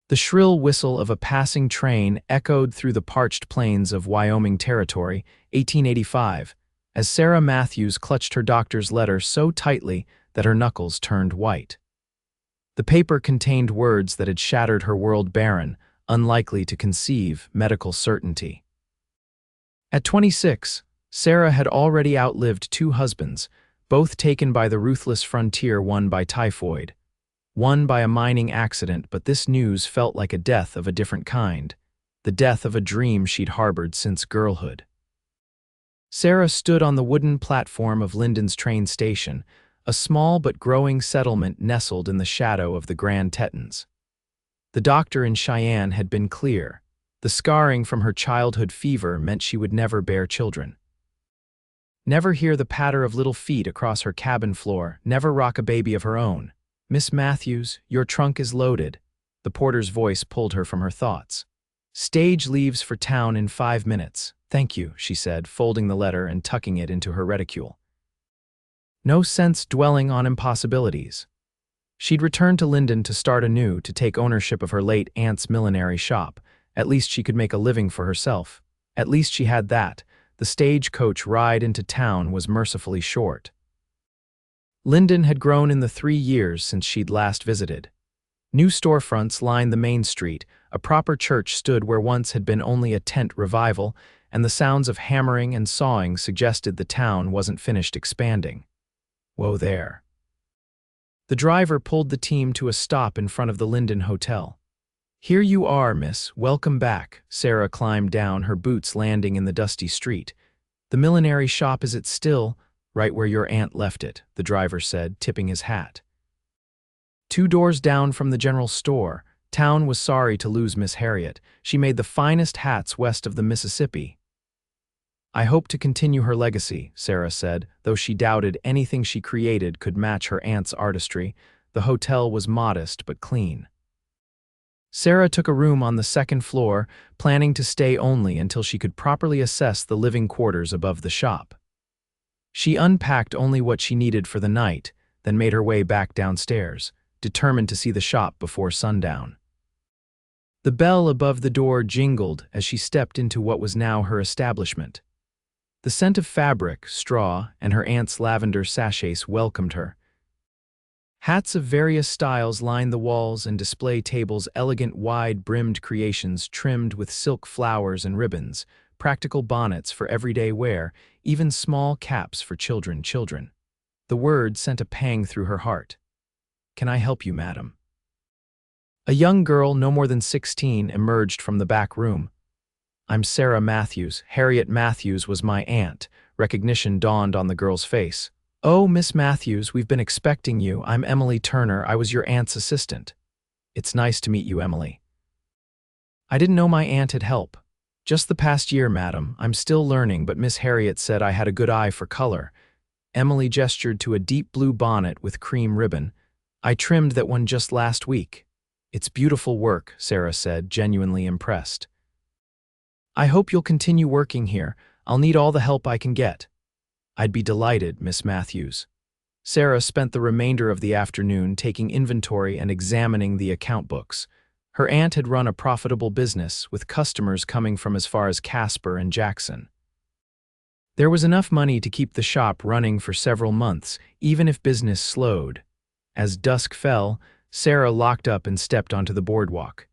The shrill whistle of a passing train echoed through the parched plains of Wyoming Territory, 1885, as Sarah Matthews clutched her doctor's letter so tightly that her knuckles turned white. The paper contained words that had shattered her world barren, unlikely to conceive medical certainty. At 26, Sarah had already outlived 2 husbands, both taken by the ruthless frontier, one by typhoid, one by a mining accident, but this news felt like a death of a different kind, the death of a dream she'd harbored since girlhood. Sarah stood on the wooden platform of Linden's train station, a small but growing settlement nestled in the shadow of the Grand Tetons. The doctor in Cheyenne had been clear. The scarring from her childhood fever meant she would never bear children. Never hear the patter of little feet across her cabin floor, never rock a baby of her own. "Miss Matthews, your trunk is loaded." The porter's voice pulled her from her thoughts. "Stage leaves for town in 5 minutes. Thank you," she said, folding the letter and tucking it into her reticule. No sense dwelling on impossibilities. She'd returned to Linden to start anew, to take ownership of her late aunt's millinery shop. At least she could make a living for herself. At least she had that. The stagecoach ride into town was mercifully short. Linden had grown in the 3 years since she'd last visited. New storefronts lined the main street, a proper church stood where once had been only a tent revival, and the sounds of hammering and sawing suggested the town wasn't finished expanding. Whoa there. The driver pulled the team to a stop in front of the Linden Hotel. "Here you are, miss. Welcome back." Sarah climbed down, her boots landing in the dusty street. "The millinery shop, is it still?" "Right where your aunt left it," the driver said, tipping his hat. "2 doors down from the general store. Town was sorry to lose Miss Harriet. She made the finest hats west of the Mississippi." "I hope to continue her legacy," Sarah said, though she doubted anything she created could match her aunt's artistry. The hotel was modest but clean. Sarah took a room on the 2nd floor, planning to stay only until she could properly assess the living quarters above the shop. She unpacked only what she needed for the night, then made her way back downstairs, determined to see the shop before sundown. The bell above the door jingled as she stepped into what was now her establishment. The scent of fabric, straw, and her aunt's lavender sachets welcomed her. Hats of various styles lined the walls and display tables, elegant wide-brimmed creations trimmed with silk flowers and ribbons, practical bonnets for everyday wear, even small caps for children. The word sent a pang through her heart. "Can I help you, madam?" A young girl, no more than 16, emerged from the back room. "I'm Sarah Matthews. Harriet Matthews was my aunt." Recognition dawned on the girl's face. "Oh, Miss Matthews, we've been expecting you. I'm Emily Turner. I was your aunt's assistant." "It's nice to meet you, Emily." "I didn't know my aunt had help." "Just the past year, madam. I'm still learning, but Miss Harriet said I had a good eye for color." Emily gestured to a deep blue bonnet with cream ribbon. "I trimmed that one just last week." "It's beautiful work," Sarah said, genuinely impressed. "I hope you'll continue working here. I'll need all the help I can get." "I'd be delighted, Miss Matthews." Sarah spent the remainder of the afternoon taking inventory and examining the account books. Her aunt had run a profitable business, with customers coming from as far as Casper and Jackson. There was enough money to keep the shop running for several months, even if business slowed. As dusk fell, Sarah locked up and stepped onto the boardwalk.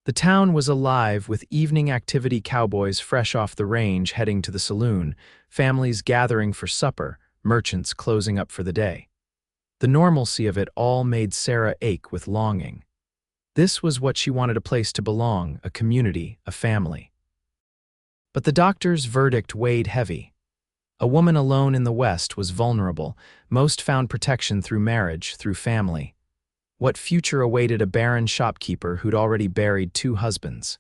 The town was alive with evening activity, cowboys fresh off the range heading to the saloon, families gathering for supper, merchants closing up for the day. The normalcy of it all made Sarah ache with longing. This was what she wanted: a place to belong, a community, a family. But the doctor's verdict weighed heavy. A woman alone in the West was vulnerable. Most found protection through marriage, through family. What future awaited a barren shopkeeper who'd already buried 2 husbands?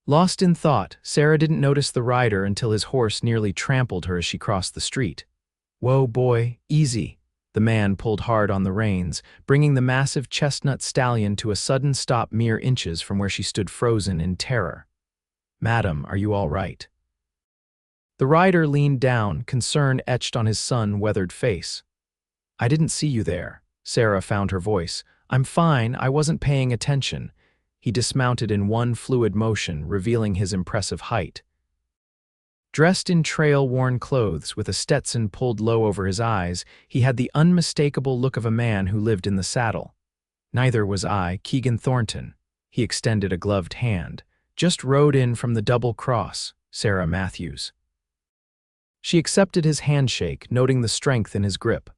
Lost in thought, Sarah didn't notice the rider until his horse nearly trampled her as she crossed the street. "Whoa, boy, easy." The man pulled hard on the reins, bringing the massive chestnut stallion to a sudden stop mere inches from where she stood frozen in terror. "Madam, are you all right?" The rider leaned down, concern etched on his sun-weathered face. "I didn't see you there." Sarah found her voice. I'm fine, I wasn't paying attention. He dismounted in one fluid motion, revealing his impressive height. Dressed in trail-worn clothes with a Stetson pulled low over his eyes, he had the unmistakable look of a man who lived in the saddle. Neither was I, Keegan Thornton. He extended a gloved hand. Just rode in from the Double Cross, Sarah Matthews. She accepted his handshake, noting the strength in his grip.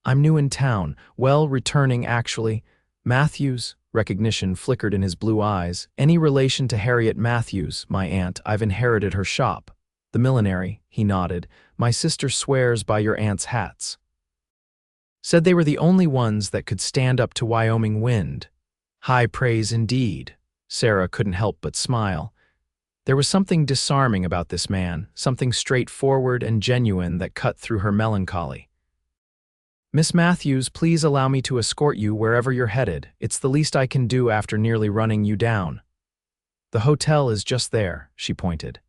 I'm new in town, well, returning actually. Matthews, recognition flickered in his blue eyes. Any relation to Harriet Matthews, my aunt? I've inherited her shop. The millinery, he nodded. My sister swears by your aunt's hats. Said they were the only ones that could stand up to Wyoming wind. High praise indeed. Sarah couldn't help but smile. There was something disarming about this man, something straightforward and genuine that cut through her melancholy. Miss Matthews, please allow me to escort you wherever you're headed. It's the least I can do after nearly running you down. The hotel is just there, she pointed.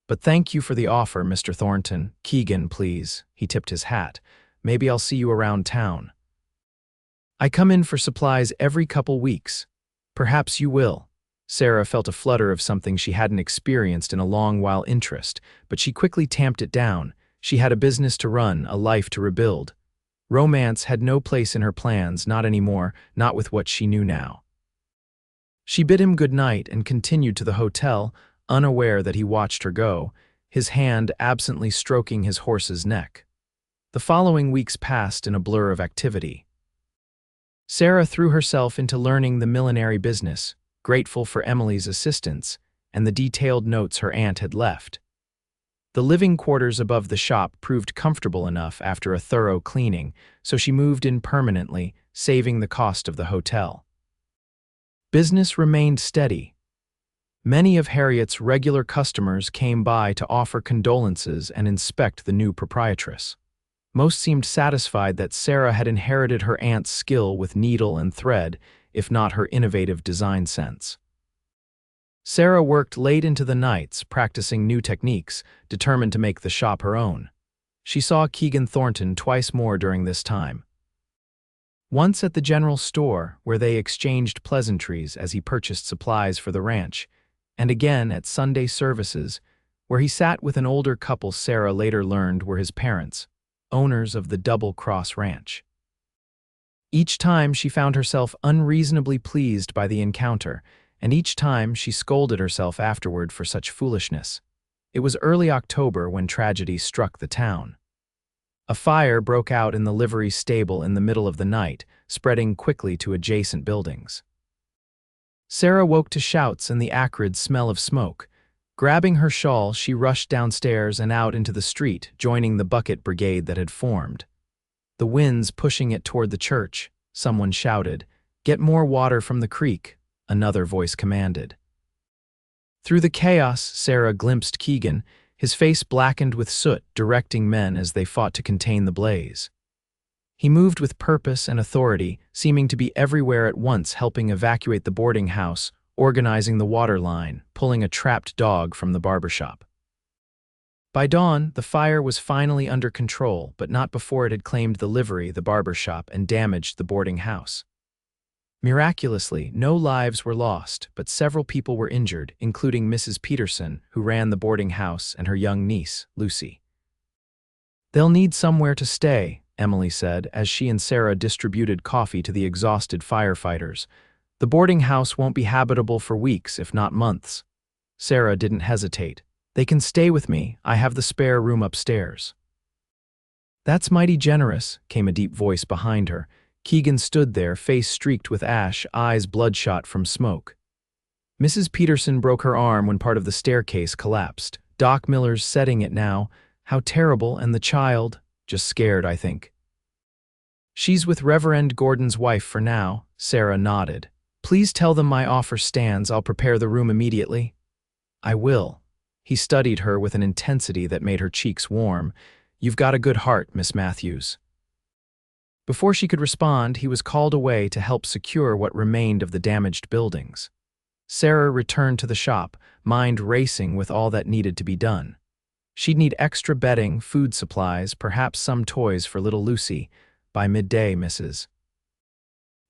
But thank you for the offer, Mr. Thornton. Keegan, please. He tipped his hat. Maybe I'll see you around town. I come in for supplies every couple weeks. Perhaps you will. Sarah felt a flutter of something she hadn't experienced in a long while interest, but she quickly tamped it down. She had a business to run, a life to rebuild. Romance had no place in her plans, not anymore, not with what she knew now. She bid him good night and continued to the hotel, unaware that he watched her go, his hand absently stroking his horse's neck. The following weeks passed in a blur of activity. Sarah threw herself into learning the millinery business, grateful for Emily's assistance and the detailed notes her aunt had left. The living quarters above the shop proved comfortable enough after a thorough cleaning, so she moved in permanently, saving the cost of the hotel. Business remained steady. Many of Harriet's regular customers came by to offer condolences and inspect the new proprietress. Most seemed satisfied that Sarah had inherited her aunt's skill with needle and thread, if not her innovative design sense. Sarah worked late into the nights, practicing new techniques, determined to make the shop her own. She saw Keegan Thornton twice more during this time. Once at the general store, where they exchanged pleasantries as he purchased supplies for the ranch, and again at Sunday services, where he sat with an older couple Sarah later learned were his parents, owners of the Double Cross Ranch. Each time she found herself unreasonably pleased by the encounter, and each time she scolded herself afterward for such foolishness. It was early October when tragedy struck the town. A fire broke out in the livery stable in the middle of the night, spreading quickly to adjacent buildings. Sarah woke to shouts and the acrid smell of smoke. Grabbing her shawl, she rushed downstairs and out into the street, joining the bucket brigade that had formed. The winds pushing it toward the church, someone shouted, "Get more water from the creek," another voice commanded. Through the chaos, Sarah glimpsed Keegan, his face blackened with soot, directing men as they fought to contain the blaze. He moved with purpose and authority, seeming to be everywhere at once, helping evacuate the boarding house, organizing the water line, pulling a trapped dog from the barbershop. By dawn, the fire was finally under control, but not before it had claimed the livery, the barbershop, and damaged the boarding house. Miraculously, no lives were lost, but several people were injured, including Mrs. Peterson, who ran the boarding house, and her young niece, Lucy. "They'll need somewhere to stay," Emily said, as she and Sarah distributed coffee to the exhausted firefighters. "The boarding house won't be habitable for weeks, if not months." Sarah didn't hesitate. "They can stay with me. I have the spare room upstairs." "That's mighty generous," came a deep voice behind her. Keegan stood there, face streaked with ash, eyes bloodshot from smoke. Mrs. Peterson broke her arm when part of the staircase collapsed. "Doc Miller's setting it now. How terrible, and the child, just scared, I think." "She's with Reverend Gordon's wife for now," Sarah nodded. "Please tell them my offer stands. I'll prepare the room immediately." "I will." He studied her with an intensity that made her cheeks warm. "You've got a good heart, Miss Matthews." Before she could respond, he was called away to help secure what remained of the damaged buildings. Sarah returned to the shop, mind racing with all that needed to be done. She'd need extra bedding, food supplies, perhaps some toys for little Lucy. By midday, Mrs.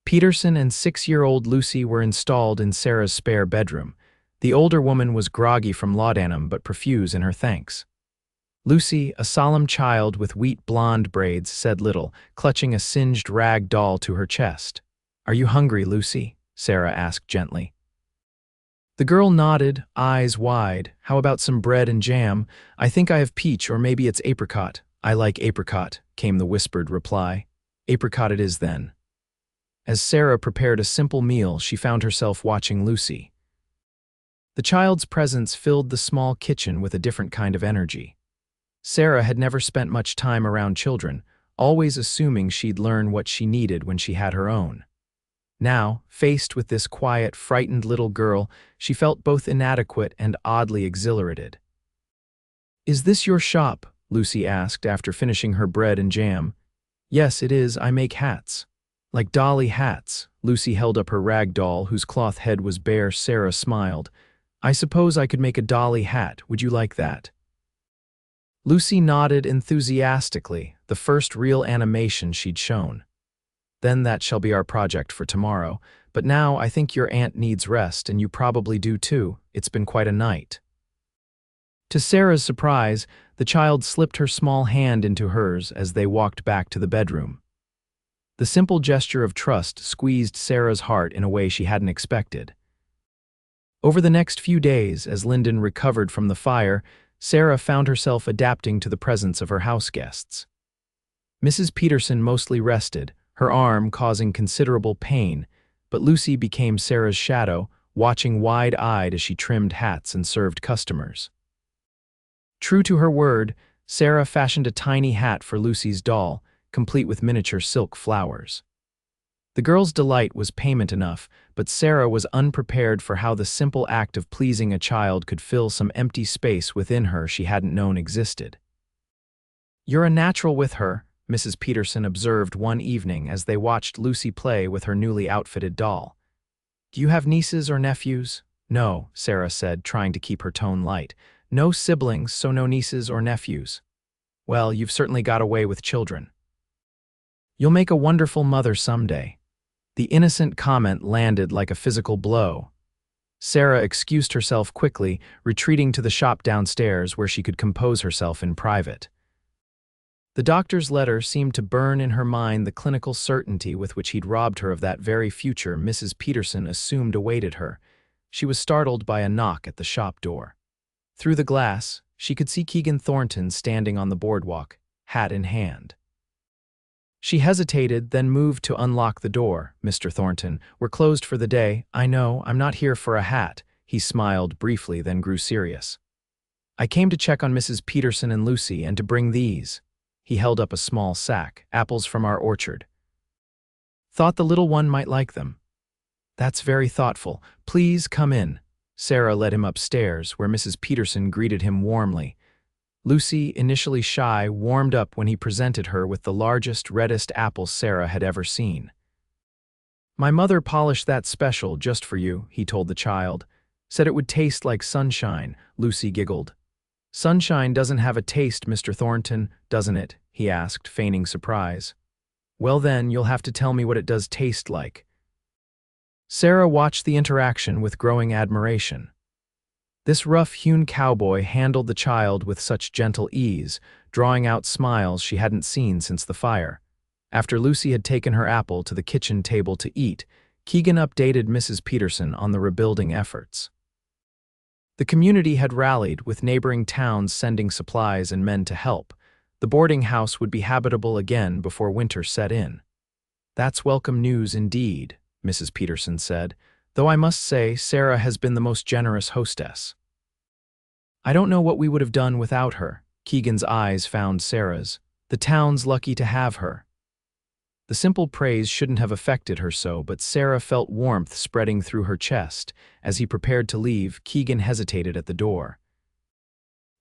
Peterson and 6-year-old Lucy were installed in Sarah's spare bedroom. The older woman was groggy from laudanum but profuse in her thanks. Lucy, a solemn child with wheat blonde braids, said little, clutching a singed rag doll to her chest. "Are you hungry, Lucy?" Sarah asked gently. The girl nodded, eyes wide. "How about some bread and jam? I think I have peach, or maybe it's apricot." "I like apricot," came the whispered reply. "Apricot it is then." As Sarah prepared a simple meal, she found herself watching Lucy. The child's presence filled the small kitchen with a different kind of energy. Sarah had never spent much time around children, always assuming she'd learn what she needed when she had her own. Now, faced with this quiet, frightened little girl, she felt both inadequate and oddly exhilarated. "Is this your shop?" Lucy asked after finishing her bread and jam. "Yes, it is. I make hats." "Like dolly hats." Lucy held up her rag doll, whose cloth head was bare. Sarah smiled. "I suppose I could make a dolly hat. Would you like that?" Lucy nodded enthusiastically, the first real animation she'd shown. "Then that shall be our project for tomorrow. But now I think your aunt needs rest, and you probably do too. It's been quite a night." To Sarah's surprise, the child slipped her small hand into hers as they walked back to the bedroom. The simple gesture of trust squeezed Sarah's heart in a way she hadn't expected. Over the next few days, as Lyndon recovered from the fire, Sarah found herself adapting to the presence of her house guests. Mrs. Peterson mostly rested, her arm causing considerable pain, but Lucy became Sarah's shadow, watching wide-eyed as she trimmed hats and served customers. True to her word, Sarah fashioned a tiny hat for Lucy's doll, complete with miniature silk flowers. The girl's delight was payment enough, but Sarah was unprepared for how the simple act of pleasing a child could fill some empty space within her she hadn't known existed. "You're a natural with her," Mrs. Peterson observed one evening as they watched Lucy play with her newly outfitted doll. "Do you have nieces or nephews?" "No," Sarah said, trying to keep her tone light. "No siblings, so no nieces or nephews." "Well, you've certainly got away with children." "You'll make a wonderful mother someday." The innocent comment landed like a physical blow. Sarah excused herself quickly, retreating to the shop downstairs where she could compose herself in private. The doctor's letter seemed to burn in her mind the clinical certainty with which he'd robbed her of that very future Mrs. Peterson assumed awaited her. She was startled by a knock at the shop door. Through the glass, she could see Keegan Thornton standing on the boardwalk, hat in hand. She hesitated, then moved to unlock the door. "Mr. Thornton, we're closed for the day." "I know, I'm not here for a hat." He smiled briefly, then grew serious. "I came to check on Mrs. Peterson and Lucy, and to bring these." He held up a small sack, "Apples from our orchard. Thought the little one might like them." "That's very thoughtful. Please come in." Sarah led him upstairs, where Mrs. Peterson greeted him warmly. Lucy, initially shy, warmed up when he presented her with the largest, reddest apple Sarah had ever seen. "My mother polished that special just for you," he told the child. "Said it would taste like sunshine." Lucy giggled. "Sunshine doesn't have a taste, Mr. Thornton, doesn't it?" he asked, feigning surprise. "Well then, you'll have to tell me what it does taste like." Sarah watched the interaction with growing admiration. This rough-hewn cowboy handled the child with such gentle ease, drawing out smiles she hadn't seen since the fire. After Lucy had taken her apple to the kitchen table to eat, Keegan updated Mrs. Peterson on the rebuilding efforts. The community had rallied, with neighboring towns sending supplies and men to help. The boarding house would be habitable again before winter set in. "That's welcome news indeed," Mrs. Peterson said, "though I must say Sarah has been the most generous hostess." "I don't know what we would have done without her." Keegan's eyes found Sarah's. "The town's lucky to have her." The simple praise shouldn't have affected her so, but Sarah felt warmth spreading through her chest. As he prepared to leave, Keegan hesitated at the door.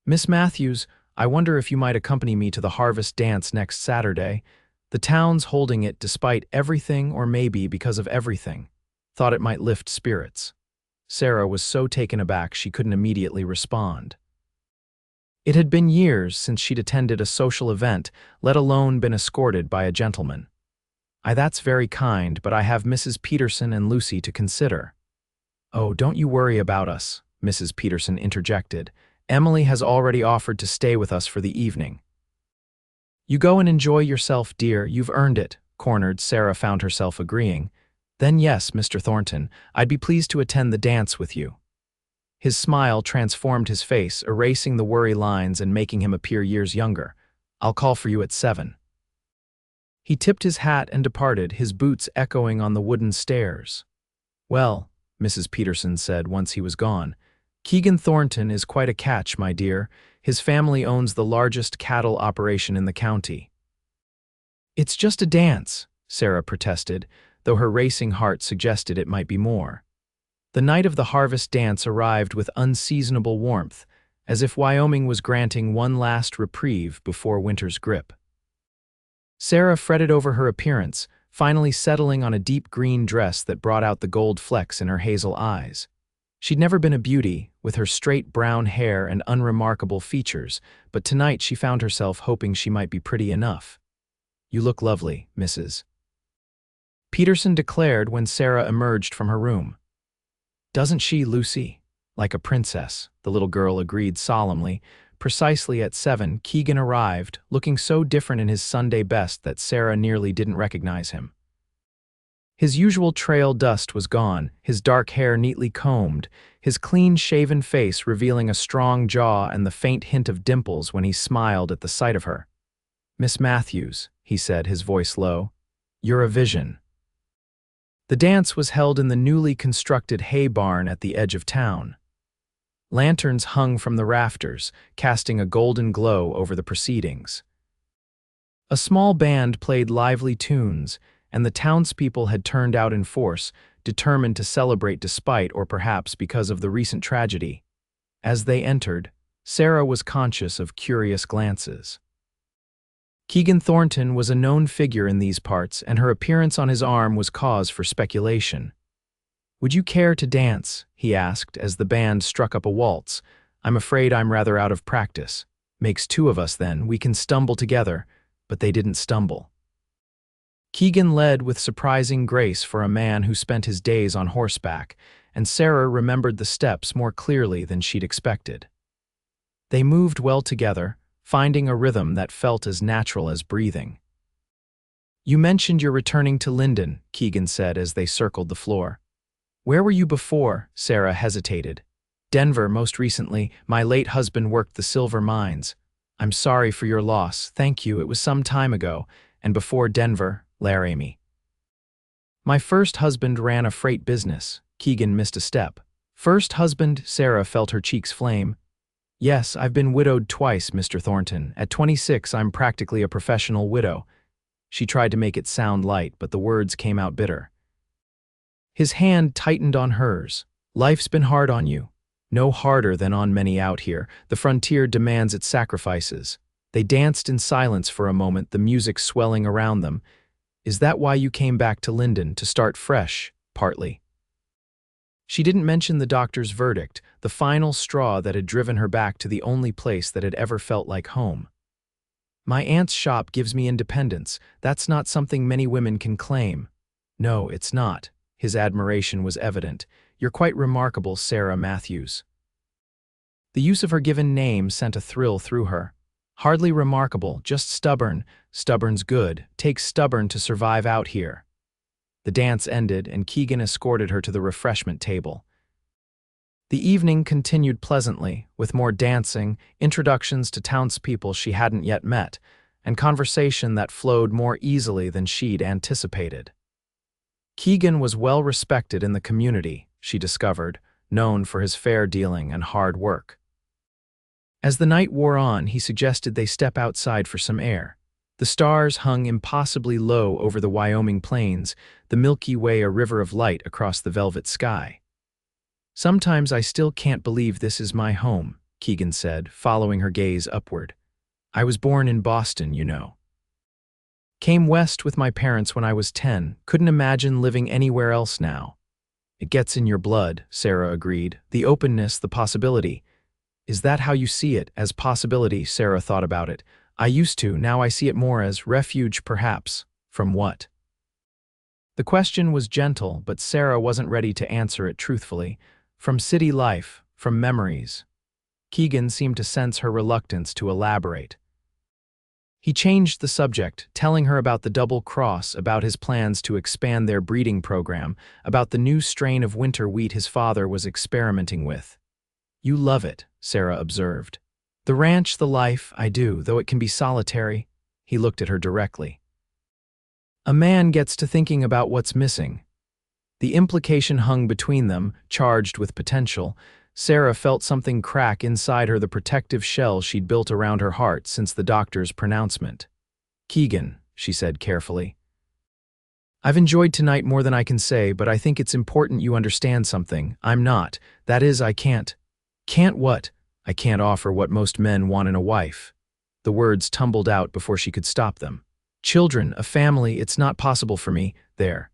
"Miss Matthews, I wonder if you might accompany me to the harvest dance next Saturday. The town's holding it despite everything, or maybe because of everything. Thought it might lift spirits." Sarah was so taken aback she couldn't immediately respond. It had been years since she'd attended a social event, let alone been escorted by a gentleman. That's very kind, but I have Mrs. Peterson and Lucy to consider." "Oh, don't you worry about us," Mrs. Peterson interjected. "Emily has already offered to stay with us for the evening." "You go and enjoy yourself, dear, you've earned it," cornered Sarah found herself agreeing. "Then yes, Mr. Thornton, I'd be pleased to attend the dance with you." His smile transformed his face, erasing the worry lines and making him appear years younger. "I'll call for you at 7. He tipped his hat and departed, his boots echoing on the wooden stairs. "Well," Mrs. Peterson said once he was gone, "Keegan Thornton is quite a catch, my dear. His family owns the largest cattle operation in the county." "It's just a dance," Sarah protested, though her racing heart suggested it might be more. The night of the harvest dance arrived with unseasonable warmth, as if Wyoming was granting one last reprieve before winter's grip. Sarah fretted over her appearance, finally settling on a deep green dress that brought out the gold flecks in her hazel eyes. She'd never been a beauty, with her straight brown hair and unremarkable features, but tonight she found herself hoping she might be pretty enough. "You look lovely, Mrs. Peterson declared when Sarah emerged from her room. "Doesn't she, Lucy?" "Like a princess," the little girl agreed solemnly. Precisely at 7, Keegan arrived, looking so different in his Sunday best that Sarah nearly didn't recognize him. His usual trail dust was gone, his dark hair neatly combed, his clean-shaven face revealing a strong jaw and the faint hint of dimples when he smiled at the sight of her. "Miss Matthews," he said, his voice low, "you're a vision." The dance was held in the newly constructed hay barn at the edge of town. Lanterns hung from the rafters, casting a golden glow over the proceedings. A small band played lively tunes, and the townspeople had turned out in force, determined to celebrate despite or perhaps because of the recent tragedy. As they entered, Sarah was conscious of curious glances. Keegan Thornton was a known figure in these parts, and her appearance on his arm was cause for speculation. "Would you care to dance?" he asked as the band struck up a waltz. "I'm afraid I'm rather out of practice." "Makes 2 of us then, we can stumble together." But they didn't stumble. Keegan led with surprising grace for a man who spent his days on horseback, and Sarah remembered the steps more clearly than she'd expected. They moved well together, finding a rhythm that felt as natural as breathing. "You mentioned you're returning to Linden," Keegan said as they circled the floor. "Where were you before?" Sarah hesitated. "Denver, most recently. My late husband worked the silver mines." "I'm sorry for your loss. Thank you, it was some time ago. And before Denver, Laramie." "My first husband ran a freight business." Keegan missed a step. "First husband?" Sarah felt her cheeks flame. "Yes, I've been widowed twice, Mr. Thornton. At 26, I'm practically a professional widow." She tried to make it sound light, but the words came out bitter. His hand tightened on hers. "Life's been hard on you." "No harder than on many out here. The frontier demands its sacrifices." They danced in silence for a moment, the music swelling around them. "Is that why you came back to Linden, to start fresh?" "Partly." She didn't mention the doctor's verdict, the final straw that had driven her back to the only place that had ever felt like home. "My aunt's shop gives me independence. That's not something many women can claim." "No, it's not." His admiration was evident. "You're quite remarkable, Sarah Matthews." The use of her given name sent a thrill through her. "Hardly remarkable, just stubborn. Stubborn's good. Takes stubborn to survive out here." The dance ended, and Keegan escorted her to the refreshment table. The evening continued pleasantly, with more dancing, introductions to townspeople she hadn't yet met, and conversation that flowed more easily than she'd anticipated. Keegan was well respected in the community, she discovered, known for his fair dealing and hard work. As the night wore on, he suggested they step outside for some air. The stars hung impossibly low over the Wyoming plains, the Milky Way a river of light across the velvet sky. "Sometimes I still can't believe this is my home," Keegan said, following her gaze upward. "I was born in Boston, you know. Came west with my parents when I was 10, couldn't imagine living anywhere else now." "It gets in your blood," Sarah agreed. "The openness, the possibility." "Is that how you see it, as possibility?" Sarah thought about it. "I used to, now I see it more as refuge perhaps." "From what?" The question was gentle, but Sarah wasn't ready to answer it truthfully. From city life, from memories. Keegan seemed to sense her reluctance to elaborate. He changed the subject, telling her about the double cross, about his plans to expand their breeding program, about the new strain of winter wheat his father was experimenting with. "You love it," Sarah observed. "The ranch, the life, I do, though it can be solitary." He looked at her directly. A man gets to thinking about what's missing. The implication hung between them, charged with potential. Sarah felt something crack inside her, the protective shell she'd built around her heart since the doctor's pronouncement. "Keegan," she said carefully, "I've enjoyed tonight more than I can say, but I think it's important you understand something. I'm not. That is, I can't." "Can't what?" "I can't offer what most men want in a wife." The words tumbled out before she could stop them. "Children, a family, it's not possible for me. There."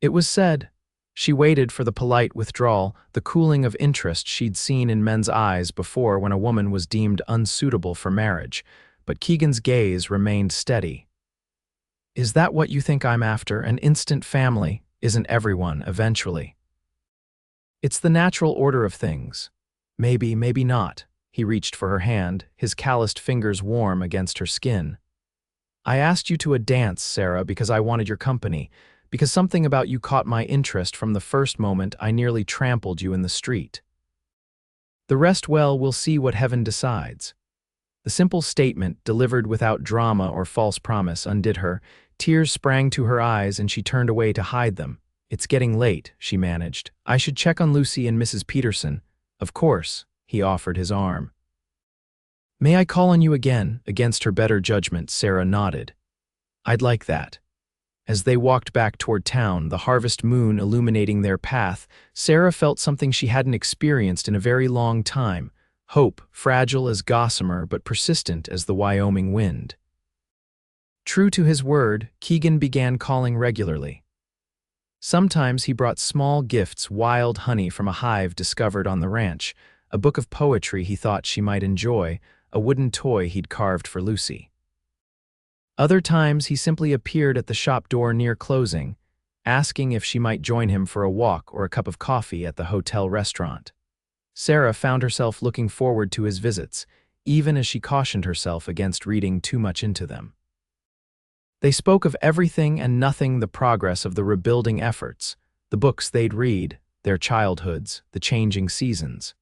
It was said. She waited for the polite withdrawal, the cooling of interest she'd seen in men's eyes before when a woman was deemed unsuitable for marriage, but Keegan's gaze remained steady. "Is that what you think I'm after? An instant family? Isn't everyone, eventually?" "It's the natural order of things. Maybe, maybe not." He reached for her hand, his calloused fingers warm against her skin. "I asked you to a dance, Sarah, because I wanted your company. Because something about you caught my interest from the first moment I nearly trampled you in the street. The rest, well, we'll see what heaven decides." The simple statement, delivered without drama or false promise, undid her. Tears sprang to her eyes and she turned away to hide them. "It's getting late," she managed. "I should check on Lucy and Mrs. Peterson." "Of course," he offered his arm. "May I call on you again?" Against her better judgment, Sarah nodded. "I'd like that." As they walked back toward town, the harvest moon illuminating their path, Sarah felt something she hadn't experienced in a very long time. Hope, fragile as gossamer but persistent as the Wyoming wind. True to his word, Keegan began calling regularly. Sometimes he brought small gifts, wild honey from a hive discovered on the ranch, a book of poetry he thought she might enjoy, a wooden toy he'd carved for Lucy. Other times he simply appeared at the shop door near closing, asking if she might join him for a walk or a cup of coffee at the hotel restaurant. Sarah found herself looking forward to his visits, even as she cautioned herself against reading too much into them. They spoke of everything and nothing, the progress of the rebuilding efforts, the books they'd read, their childhoods, the changing seasons.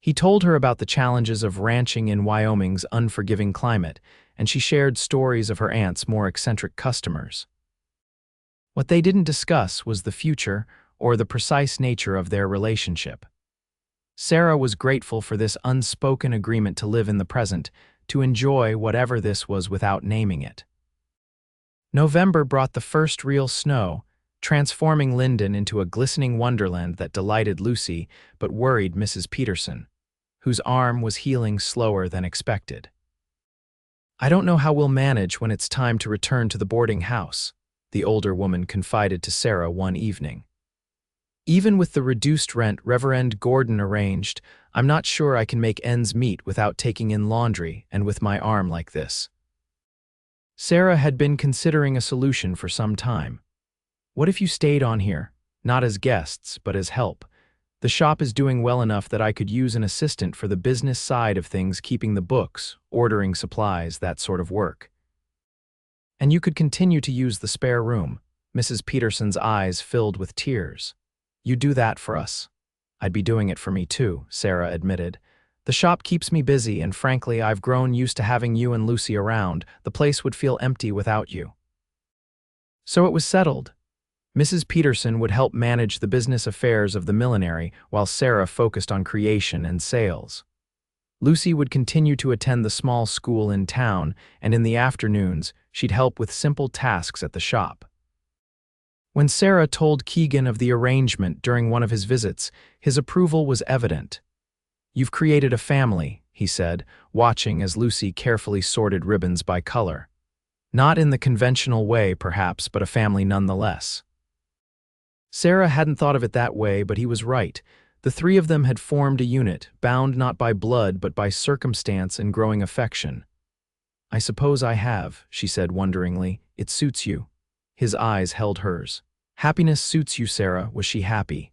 He told her about the challenges of ranching in Wyoming's unforgiving climate, and she shared stories of her aunt's more eccentric customers. What they didn't discuss was the future or the precise nature of their relationship. Sarah was grateful for this unspoken agreement to live in the present, to enjoy whatever this was without naming it. November brought the first real snow, transforming Linden into a glistening wonderland that delighted Lucy but worried Mrs. Peterson, whose arm was healing slower than expected. "I don't know how we'll manage when it's time to return to the boarding house," the older woman confided to Sarah one evening. "Even with the reduced rent Reverend Gordon arranged, I'm not sure I can make ends meet without taking in laundry and with my arm like this." Sarah had been considering a solution for some time. "What if you stayed on here, not as guests, but as help? The shop is doing well enough that I could use an assistant for the business side of things, keeping the books, ordering supplies, that sort of work. And you could continue to use the spare room." Mrs. Peterson's eyes filled with tears. "You do that for us." "I'd be doing it for me too," Sarah admitted. "The shop keeps me busy, and frankly, I've grown used to having you and Lucy around. The place would feel empty without you." So it was settled. Mrs. Peterson would help manage the business affairs of the millinery while Sarah focused on creation and sales. Lucy would continue to attend the small school in town, and in the afternoons, she'd help with simple tasks at the shop. When Sarah told Keegan of the arrangement during one of his visits, his approval was evident. "You've created a family," he said, watching as Lucy carefully sorted ribbons by color. "Not in the conventional way, perhaps, but a family nonetheless." Sarah hadn't thought of it that way, but he was right. The three of them had formed a unit, bound not by blood but by circumstance and growing affection. "I suppose I have," she said wonderingly. "It suits you." His eyes held hers. "Happiness suits you, Sarah. Was she happy?"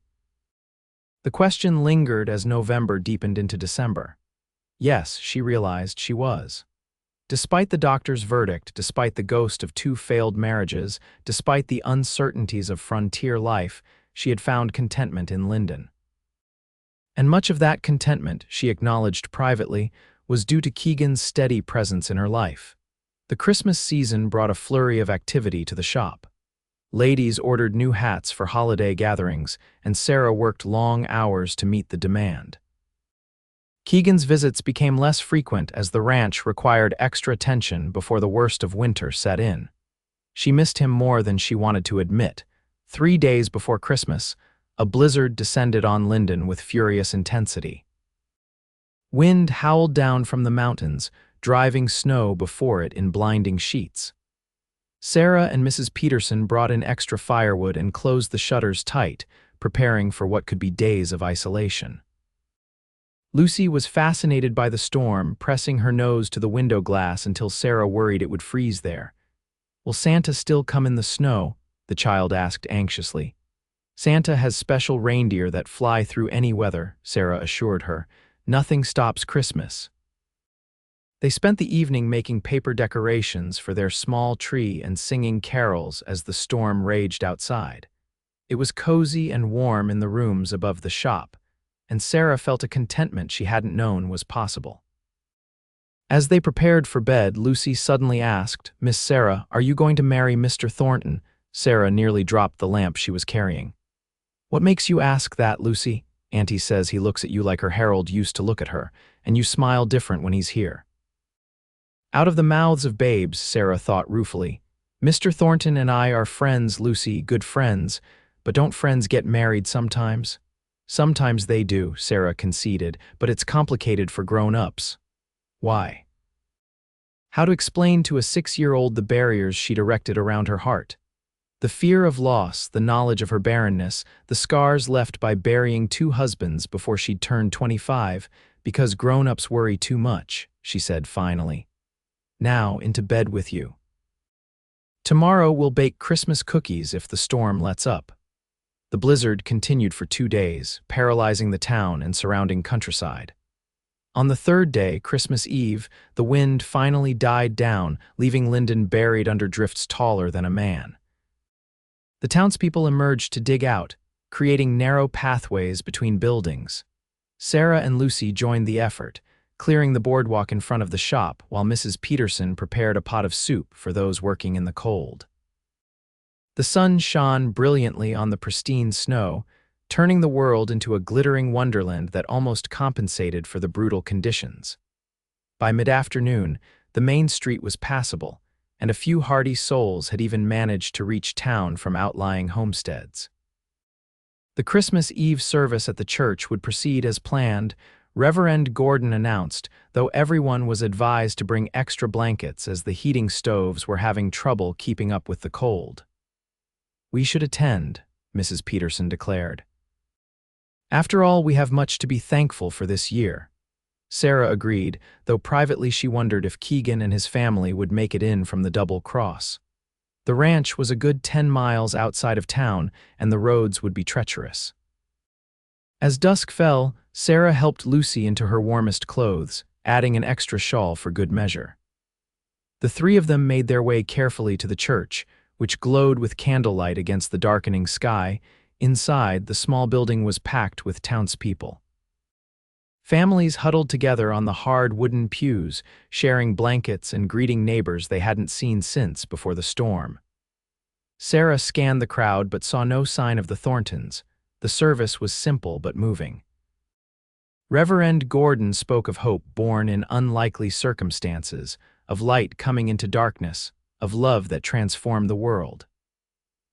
The question lingered as November deepened into December. Yes, she realized she was. Despite the doctor's verdict, despite the ghost of 2 failed marriages, despite the uncertainties of frontier life, she had found contentment in Linden. And much of that contentment, she acknowledged privately, was due to Keegan's steady presence in her life. The Christmas season brought a flurry of activity to the shop. Ladies ordered new hats for holiday gatherings, and Sarah worked long hours to meet the demand. Keegan's visits became less frequent as the ranch required extra attention before the worst of winter set in. She missed him more than she wanted to admit. 3 days before Christmas, a blizzard descended on Linden with furious intensity. Wind howled down from the mountains, driving snow before it in blinding sheets. Sarah and Mrs. Peterson brought in extra firewood and closed the shutters tight, preparing for what could be days of isolation. Lucy was fascinated by the storm, pressing her nose to the window glass until Sarah worried it would freeze there. "Will Santa still come in the snow?" the child asked anxiously. "Santa has special reindeer that fly through any weather," Sarah assured her. "Nothing stops Christmas." They spent the evening making paper decorations for their small tree and singing carols as the storm raged outside. It was cozy and warm in the rooms above the shop, and Sarah felt a contentment she hadn't known was possible. As they prepared for bed, Lucy suddenly asked, "Miss Sarah, are you going to marry Mr. Thornton?" Sarah nearly dropped the lamp she was carrying. "What makes you ask that, Lucy? Auntie says he looks at you like her Harold used to look at her, and you smile different when he's here." Out of the mouths of babes, Sarah thought ruefully. "Mr. Thornton and I are friends, Lucy, good friends, but don't friends get married sometimes?" "Sometimes they do," Sarah conceded, "but it's complicated for grown-ups." "Why?" How to explain to a 6-year-old the barriers she'd erected around her heart? The fear of loss, the knowledge of her barrenness, the scars left by burying 2 husbands before she'd turned 25, because grown-ups worry too much, she said finally. "Now, into bed with you. Tomorrow we'll bake Christmas cookies if the storm lets up." The blizzard continued for 2 days, paralyzing the town and surrounding countryside. On the 3rd day, Christmas Eve, the wind finally died down, leaving Linden buried under drifts taller than a man. The townspeople emerged to dig out, creating narrow pathways between buildings. Sarah and Lucy joined the effort, clearing the boardwalk in front of the shop while Mrs. Peterson prepared a pot of soup for those working in the cold. The sun shone brilliantly on the pristine snow, turning the world into a glittering wonderland that almost compensated for the brutal conditions. By mid-afternoon, the main street was passable, and a few hardy souls had even managed to reach town from outlying homesteads. The Christmas Eve service at the church would proceed as planned. Reverend Gordon announced, though everyone was advised to bring extra blankets as the heating stoves were having trouble keeping up with the cold. "We should attend," Mrs. Peterson declared. "After all, we have much to be thankful for this year." Sarah agreed, though privately she wondered if Keegan and his family would make it in from the Double Cross. The ranch was a good 10 miles outside of town, and the roads would be treacherous. As dusk fell, Sarah helped Lucy into her warmest clothes, adding an extra shawl for good measure. The 3 of them made their way carefully to the church, which glowed with candlelight against the darkening sky. Inside, the small building was packed with townspeople. Families huddled together on the hard wooden pews, sharing blankets and greeting neighbors they hadn't seen since before the storm. Sarah scanned the crowd but saw no sign of the Thorntons. The service was simple but moving. Reverend Gordon spoke of hope born in unlikely circumstances, of light coming into darkness, of love that transformed the world.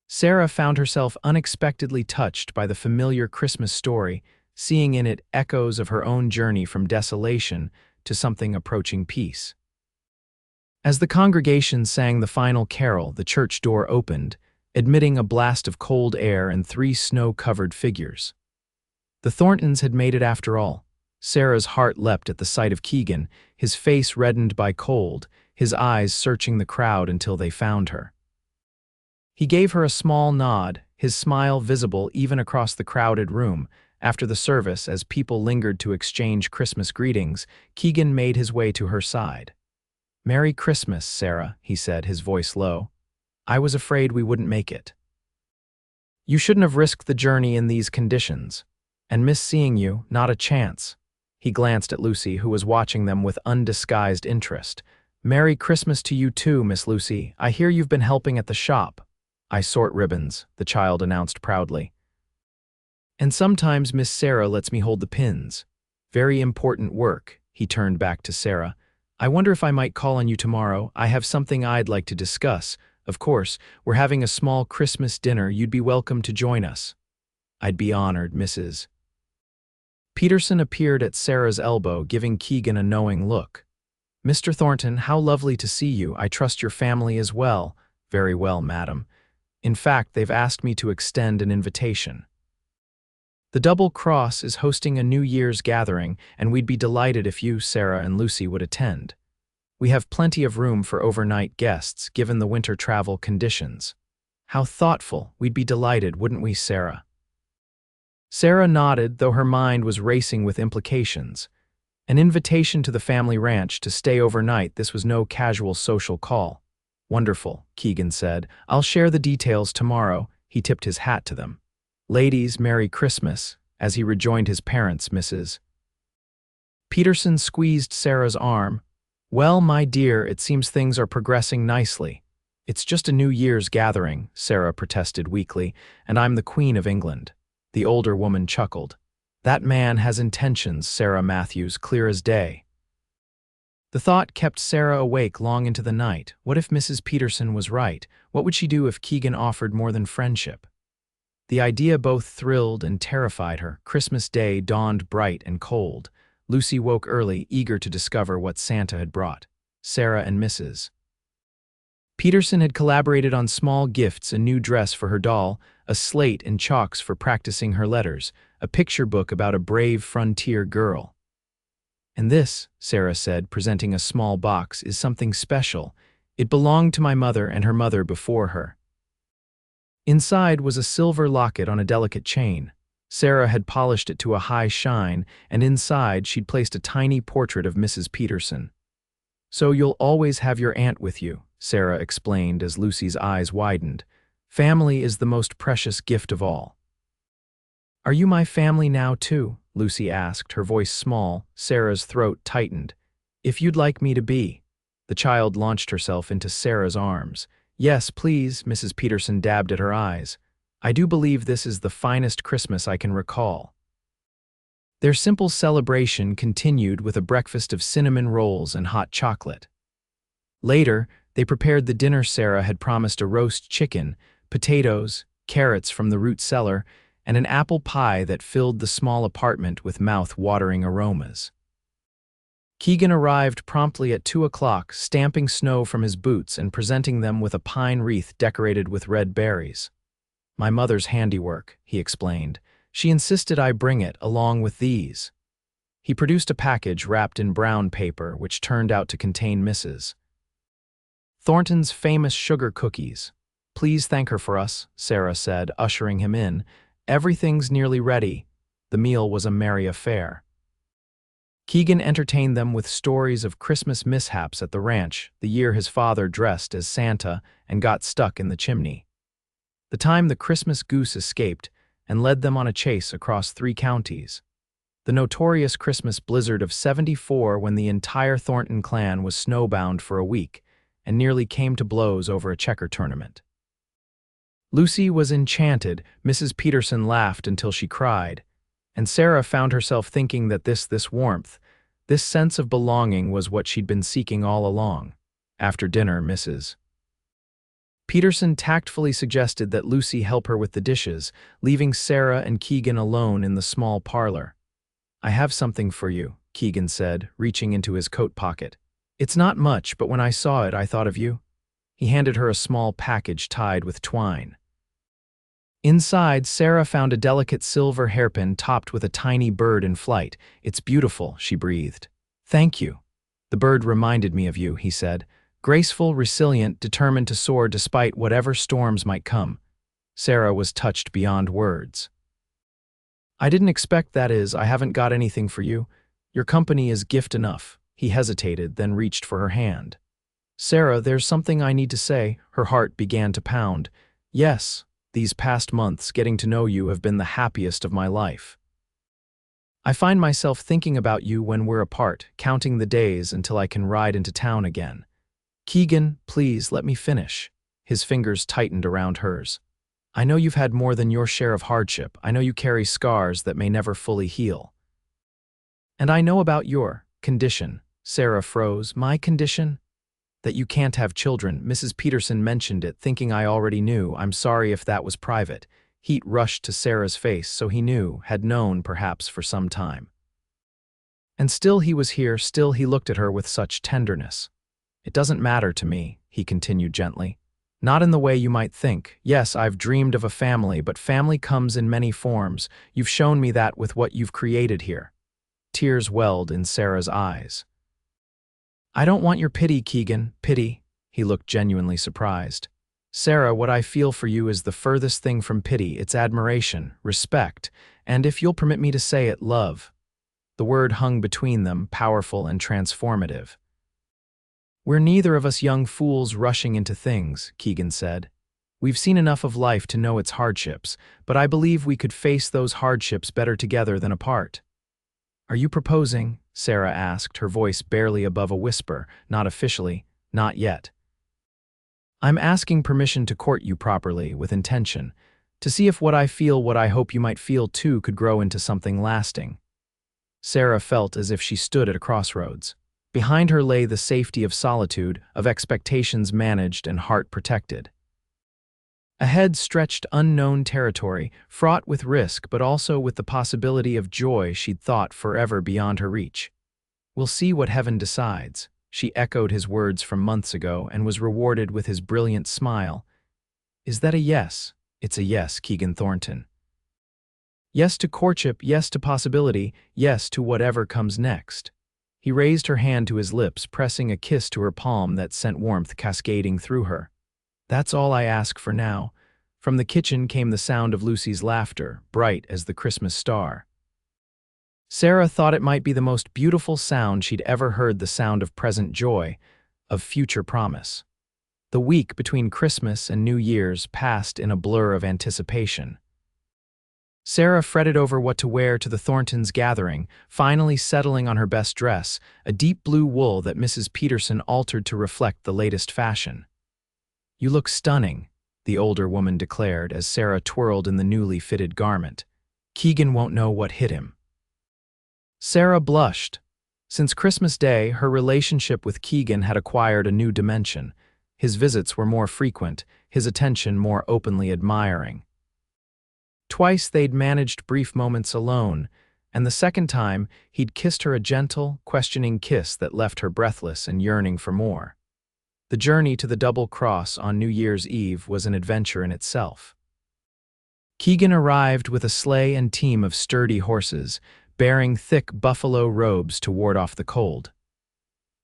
Sarah found herself unexpectedly touched by the familiar Christmas story, seeing in it echoes of her own journey from desolation to something approaching peace. As the congregation sang the final carol, the church door opened, admitting a blast of cold air and 3 snow-covered figures. The Thorntons had made it after all. Sarah's heart leapt at the sight of Keegan, his face reddened by cold, his eyes searching the crowd until they found her. He gave her a small nod, his smile visible even across the crowded room. After the service, as people lingered to exchange Christmas greetings, Keegan made his way to her side. "Merry Christmas, Sarah," he said, his voice low. "I was afraid we wouldn't make it. You shouldn't have risked the journey in these conditions. And miss seeing you, not a chance." He glanced at Lucy, who was watching them with undisguised interest. "Merry Christmas to you too, Miss Lucy. I hear you've been helping at the shop." "I sort ribbons," the child announced proudly. "And sometimes Miss Sarah lets me hold the pins. Very important work." He turned back to Sarah. "I wonder if I might call on you tomorrow. I have something I'd like to discuss. Of course, we're having a small Christmas dinner. You'd be welcome to join us." "I'd be honored, Mrs." Peterson appeared at Sarah's elbow, giving Keegan a knowing look. "Mr. Thornton, how lovely to see you. I trust your family is well." "Very well, madam. In fact, they've asked me to extend an invitation. The Double Cross is hosting a New Year's gathering, and we'd be delighted if you, Sarah, and Lucy would attend. We have plenty of room for overnight guests, given the winter travel conditions." "How thoughtful. We'd be delighted, wouldn't we, Sarah?" Sarah nodded, though her mind was racing with implications. An invitation to the family ranch to stay overnight. This was no casual social call. "Wonderful," Keegan said. "I'll share the details tomorrow." He tipped his hat to them. "Ladies, Merry Christmas," as he rejoined his parents, Mrs. Peterson squeezed Sarah's arm. "Well, my dear, it seems things are progressing nicely." "It's just a New Year's gathering," Sarah protested weakly, "and I'm the Queen of England." The older woman chuckled. "That man has intentions, Sarah Matthews, clear as day." The thought kept Sarah awake long into the night. What if Mrs. Peterson was right? What would she do if Keegan offered more than friendship? The idea both thrilled and terrified her. Christmas Day dawned bright and cold. Lucy woke early, eager to discover what Santa had brought. Sarah and Mrs. Peterson had collaborated on small gifts: a new dress for her doll, a slate and chalks for practicing her letters, a picture book about a brave frontier girl. "And this," Sarah said, presenting a small box, "is something special. It belonged to my mother and her mother before her." Inside was a silver locket on a delicate chain. Sarah had polished it to a high shine, and inside she'd placed a tiny portrait of Mrs. Peterson. "So you'll always have your aunt with you," Sarah explained as Lucy's eyes widened. "Family is the most precious gift of all." "Are you my family now, too?" Lucy asked, her voice small. Sarah's throat tightened. "If you'd like me to be." The child launched herself into Sarah's arms. "Yes, please," Mrs. Peterson dabbed at her eyes. "I do believe this is the finest Christmas I can recall." Their simple celebration continued with a breakfast of cinnamon rolls and hot chocolate. Later, they prepared the dinner. Sarah had promised a roast chicken, potatoes, carrots from the root cellar, and an apple pie that filled the small apartment with mouth-watering aromas. Keegan arrived promptly at 2 o'clock, stamping snow from his boots and presenting them with a pine wreath decorated with red berries. "My mother's handiwork," he explained. "She insisted I bring it along with these." He produced a package wrapped in brown paper, which turned out to contain Mrs. Thornton's famous sugar cookies. "Please thank her for us," Sarah said, ushering him in. "Everything's nearly ready." The meal was a merry affair. Keegan entertained them with stories of Christmas mishaps at the ranch, the year his father dressed as Santa and got stuck in the chimney, the time the Christmas goose escaped and led them on a chase across 3 counties, the notorious Christmas blizzard of '74 when the entire Thornton clan was snowbound for a week and nearly came to blows over a checker tournament. Lucy was enchanted. Mrs. Peterson laughed until she cried, and Sarah found herself thinking that this warmth, this sense of belonging was what she'd been seeking all along. After dinner, Mrs. Peterson tactfully suggested that Lucy help her with the dishes, leaving Sarah and Keegan alone in the small parlor. "I have something for you," Keegan said, reaching into his coat pocket. "It's not much, but when I saw it, I thought of you." He handed her a small package tied with twine. Inside, Sarah found a delicate silver hairpin topped with a tiny bird in flight. "It's beautiful," she breathed. "Thank you." "The bird reminded me of you," he said. Graceful, resilient, determined to soar despite whatever storms might come. Sarah was touched beyond words. I didn't expect that is, I haven't got anything for you. Your company is gift enough. He hesitated, then reached for her hand. Sarah, there's something I need to say. Her heart began to pound. Yes, these past months, getting to know you have been the happiest of my life. I find myself thinking about you when we're apart, counting the days until I can ride into town again. Keegan, please let me finish. His fingers tightened around hers. I know you've had more than your share of hardship. I know you carry scars that may never fully heal. And I know about your condition. Sarah froze. My condition? That you can't have children. Mrs. Peterson mentioned it, thinking I already knew. I'm sorry if that was private. Heat rushed to Sarah's face, so he knew, had known perhaps for some time. And still he was here, still he looked at her with such tenderness. It doesn't matter to me, he continued gently. Not in the way you might think. Yes, I've dreamed of a family, but family comes in many forms. You've shown me that with what you've created here. Tears welled in Sarah's eyes. I don't want your pity, Keegan. Pity? He looked genuinely surprised. Sarah, what I feel for you is the furthest thing from pity. It's admiration, respect, and if you'll permit me to say it, love. The word hung between them, powerful and transformative. We're neither of us young fools rushing into things, Keegan said. We've seen enough of life to know its hardships, but I believe we could face those hardships better together than apart. Are you proposing? Sarah asked, her voice barely above a whisper. Not officially, not yet. I'm asking permission to court you properly, with intention, to see if what I feel, what I hope you might feel too, could grow into something lasting. Sarah felt as if she stood at a crossroads. Behind her lay the safety of solitude, of expectations managed and heart protected. Ahead stretched unknown territory, fraught with risk but also with the possibility of joy she'd thought forever beyond her reach. We'll see what heaven decides. She echoed his words from months ago and was rewarded with his brilliant smile. Is that a yes? It's a yes, Keegan Thornton. Yes to courtship, yes to possibility, yes to whatever comes next. He raised her hand to his lips, pressing a kiss to her palm that sent warmth cascading through her. That's all I ask for now. From the kitchen came the sound of Lucy's laughter, bright as the Christmas star. Sarah thought it might be the most beautiful sound she'd ever heard, the sound of present joy, of future promise. The week between Christmas and New Year's passed in a blur of anticipation. Sarah fretted over what to wear to the Thorntons' gathering, finally settling on her best dress, a deep blue wool that Mrs. Peterson altered to reflect the latest fashion. You look stunning, the older woman declared as Sarah twirled in the newly fitted garment. Keegan won't know what hit him. Sarah blushed. Since Christmas Day, her relationship with Keegan had acquired a new dimension. His visits were more frequent, his attention more openly admiring. Twice they'd managed brief moments alone, and the second time he'd kissed her a gentle, questioning kiss that left her breathless and yearning for more. The journey to the Double Cross on New Year's Eve was an adventure in itself. Keegan arrived with a sleigh and team of sturdy horses, bearing thick buffalo robes to ward off the cold.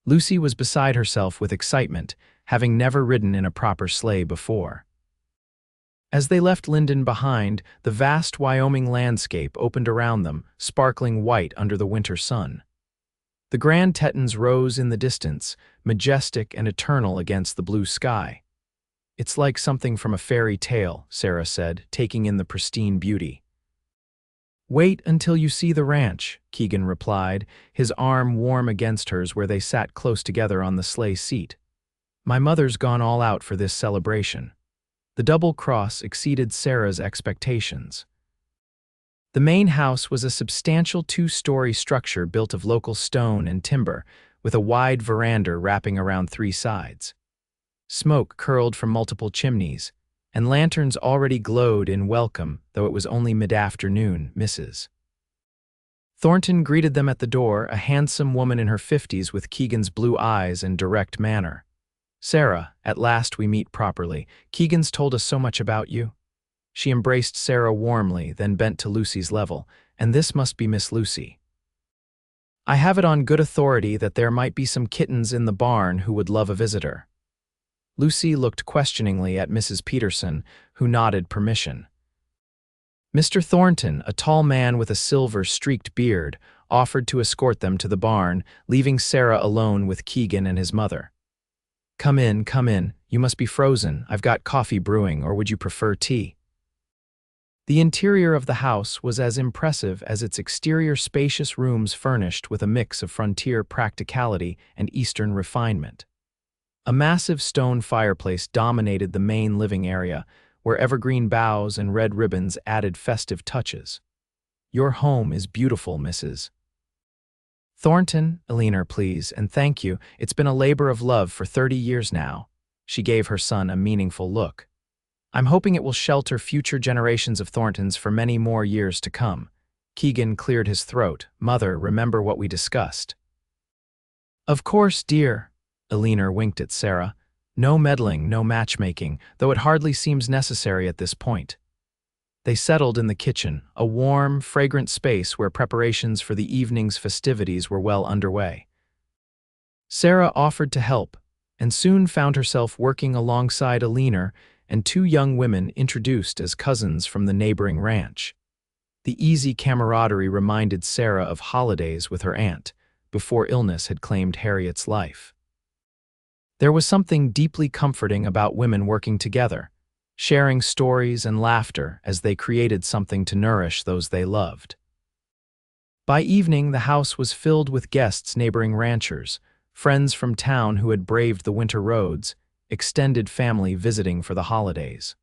Lucy was beside herself with excitement, having never ridden in a proper sleigh before. As they left Linden behind, the vast Wyoming landscape opened around them, sparkling white under the winter sun. The Grand Tetons rose in the distance, majestic and eternal against the blue sky. It's like something from a fairy tale, Sarah said, taking in the pristine beauty. Wait until you see the ranch, Keegan replied, his arm warm against hers where they sat close together on the sleigh seat. My mother's gone all out for this celebration. The Double Cross exceeded Sarah's expectations. The main house was a substantial two-story structure built of local stone and timber, with a wide veranda wrapping around three sides. Smoke curled from multiple chimneys, and lanterns already glowed in welcome, though it was only mid-afternoon, Mrs. Thornton greeted them at the door, a handsome woman in her 50s with Keegan's blue eyes and direct manner. Sarah, at last we meet properly. Keegan's told us so much about you. She embraced Sarah warmly, then bent to Lucy's level, and this must be Miss Lucy. I have it on good authority that there might be some kittens in the barn who would love a visitor. Lucy looked questioningly at Mrs. Peterson, who nodded permission. Mr. Thornton, a tall man with a silver-streaked beard, offered to escort them to the barn, leaving Sarah alone with Keegan and his mother. Come in, come in. You must be frozen. I've got coffee brewing, or would you prefer tea?" The interior of the house was as impressive as its exterior, spacious rooms furnished with a mix of frontier practicality and Eastern refinement. A massive stone fireplace dominated the main living area, where evergreen boughs and red ribbons added festive touches. "Your home is beautiful, Mrs. Thornton." "Eleanor, please, and thank you. It's been a labor of love for 30 years now." She gave her son a meaningful look. "I'm hoping it will shelter future generations of Thorntons for many more years to come." Keegan cleared his throat. "Mother, remember what we discussed." "Of course, dear." Eleanor winked at Sarah. "No meddling, no matchmaking, though it hardly seems necessary at this point." They settled in the kitchen, a warm, fragrant space where preparations for the evening's festivities were well underway. Sarah offered to help, and soon found herself working alongside Eleanor and two young women introduced as cousins from the neighboring ranch. The easy camaraderie reminded Sarah of holidays with her aunt, before illness had claimed Harriet's life. There was something deeply comforting about women working together, sharing stories and laughter as they created something to nourish those they loved. By evening, the house was filled with guests, neighboring ranchers, friends from town who had braved the winter roads, extended family visiting for the holidays.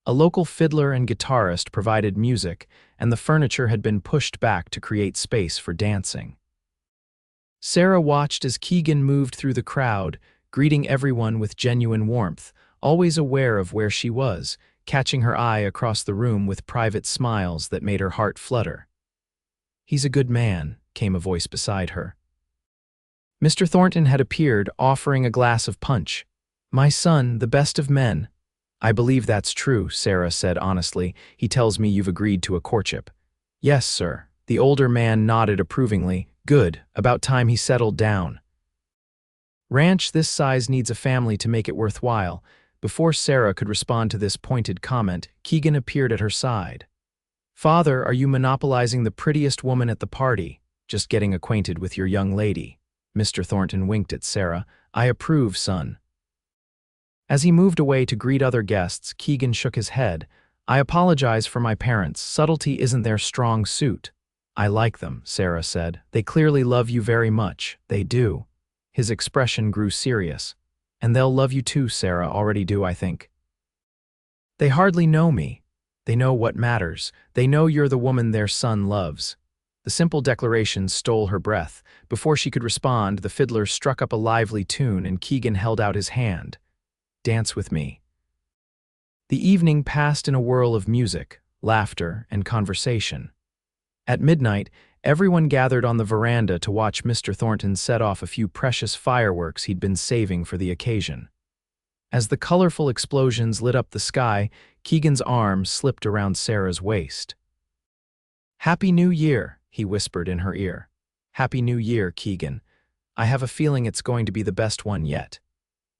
A local fiddler and guitarist provided music, and the furniture had been pushed back to create space for dancing. Sarah watched as Keegan moved through the crowd, greeting everyone with genuine warmth, always aware of where she was, catching her eye across the room with private smiles that made her heart flutter. "He's a good man," came a voice beside her. Mr. Thornton had appeared, offering a glass of punch. "My son, the best of men." "I believe that's true," Sarah said honestly. "He tells me you've agreed to a courtship." "Yes, sir." The older man nodded approvingly. "Good. About time he settled down. Ranch this size needs a family to make it worthwhile." Before Sarah could respond to this pointed comment, Keegan appeared at her side. "Father, are you monopolizing the prettiest woman at the party?" "Just getting acquainted with your young lady." Mr. Thornton winked at Sarah. "I approve, son." As he moved away to greet other guests, Keegan shook his head. "I apologize for my parents. Subtlety isn't their strong suit." "I like them," Sarah said. "They clearly love you very much." "They do." His expression grew serious. "And they'll love you too, Sarah. Already do, I think." "They hardly know me. They know what matters. They know you're the woman their son loves." The simple declaration stole her breath. Before she could respond, the fiddler struck up a lively tune and Keegan held out his hand. "Dance with me." The evening passed in a whirl of music, laughter, and conversation. At midnight, everyone gathered on the veranda to watch Mr. Thornton set off a few precious fireworks he'd been saving for the occasion. As the colorful explosions lit up the sky, Keegan's arm slipped around Sarah's waist. "Happy New Year," he whispered in her ear. "Happy New Year, Keegan. I have a feeling it's going to be the best one yet."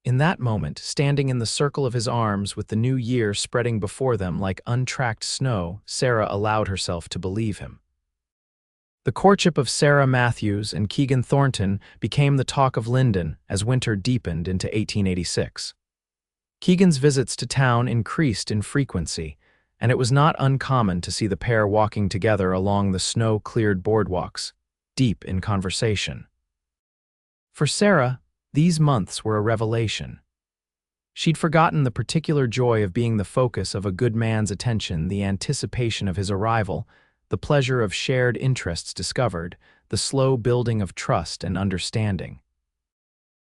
In that moment, standing in the circle of his arms with the new year spreading before them like untracked snow, Sarah allowed herself to believe him. The courtship of Sarah Matthews and Keegan Thornton became the talk of Linden as winter deepened into 1886. Keegan's visits to town increased in frequency, and it was not uncommon to see the pair walking together along the snow-cleared boardwalks, deep in conversation. For Sarah, these months were a revelation. She'd forgotten the particular joy of being the focus of a good man's attention, the anticipation of his arrival, the pleasure of shared interests discovered, the slow building of trust and understanding.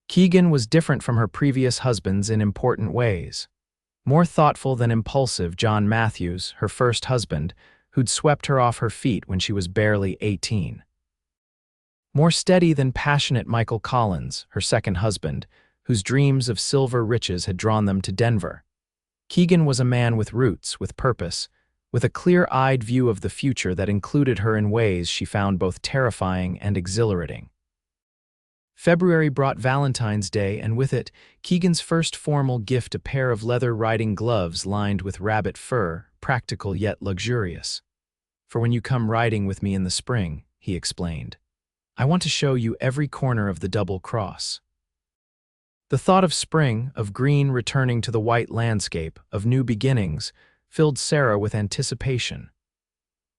Keegan was different from her previous husbands in important ways. More thoughtful than impulsive John Matthews, her first husband, who'd swept her off her feet when she was barely 18. More steady than passionate Michael Collins, her second husband, whose dreams of silver riches had drawn them to Denver. Keegan was a man with roots, with purpose, with a clear-eyed view of the future that included her in ways she found both terrifying and exhilarating. February brought Valentine's Day, and with it, Keegan's first formal gift, a pair of leather riding gloves lined with rabbit fur, practical yet luxurious. "For when you come riding with me in the spring," he explained. "I want to show you every corner of the double cross." The thought of spring, of green returning to the white landscape, of new beginnings, filled Sarah with anticipation.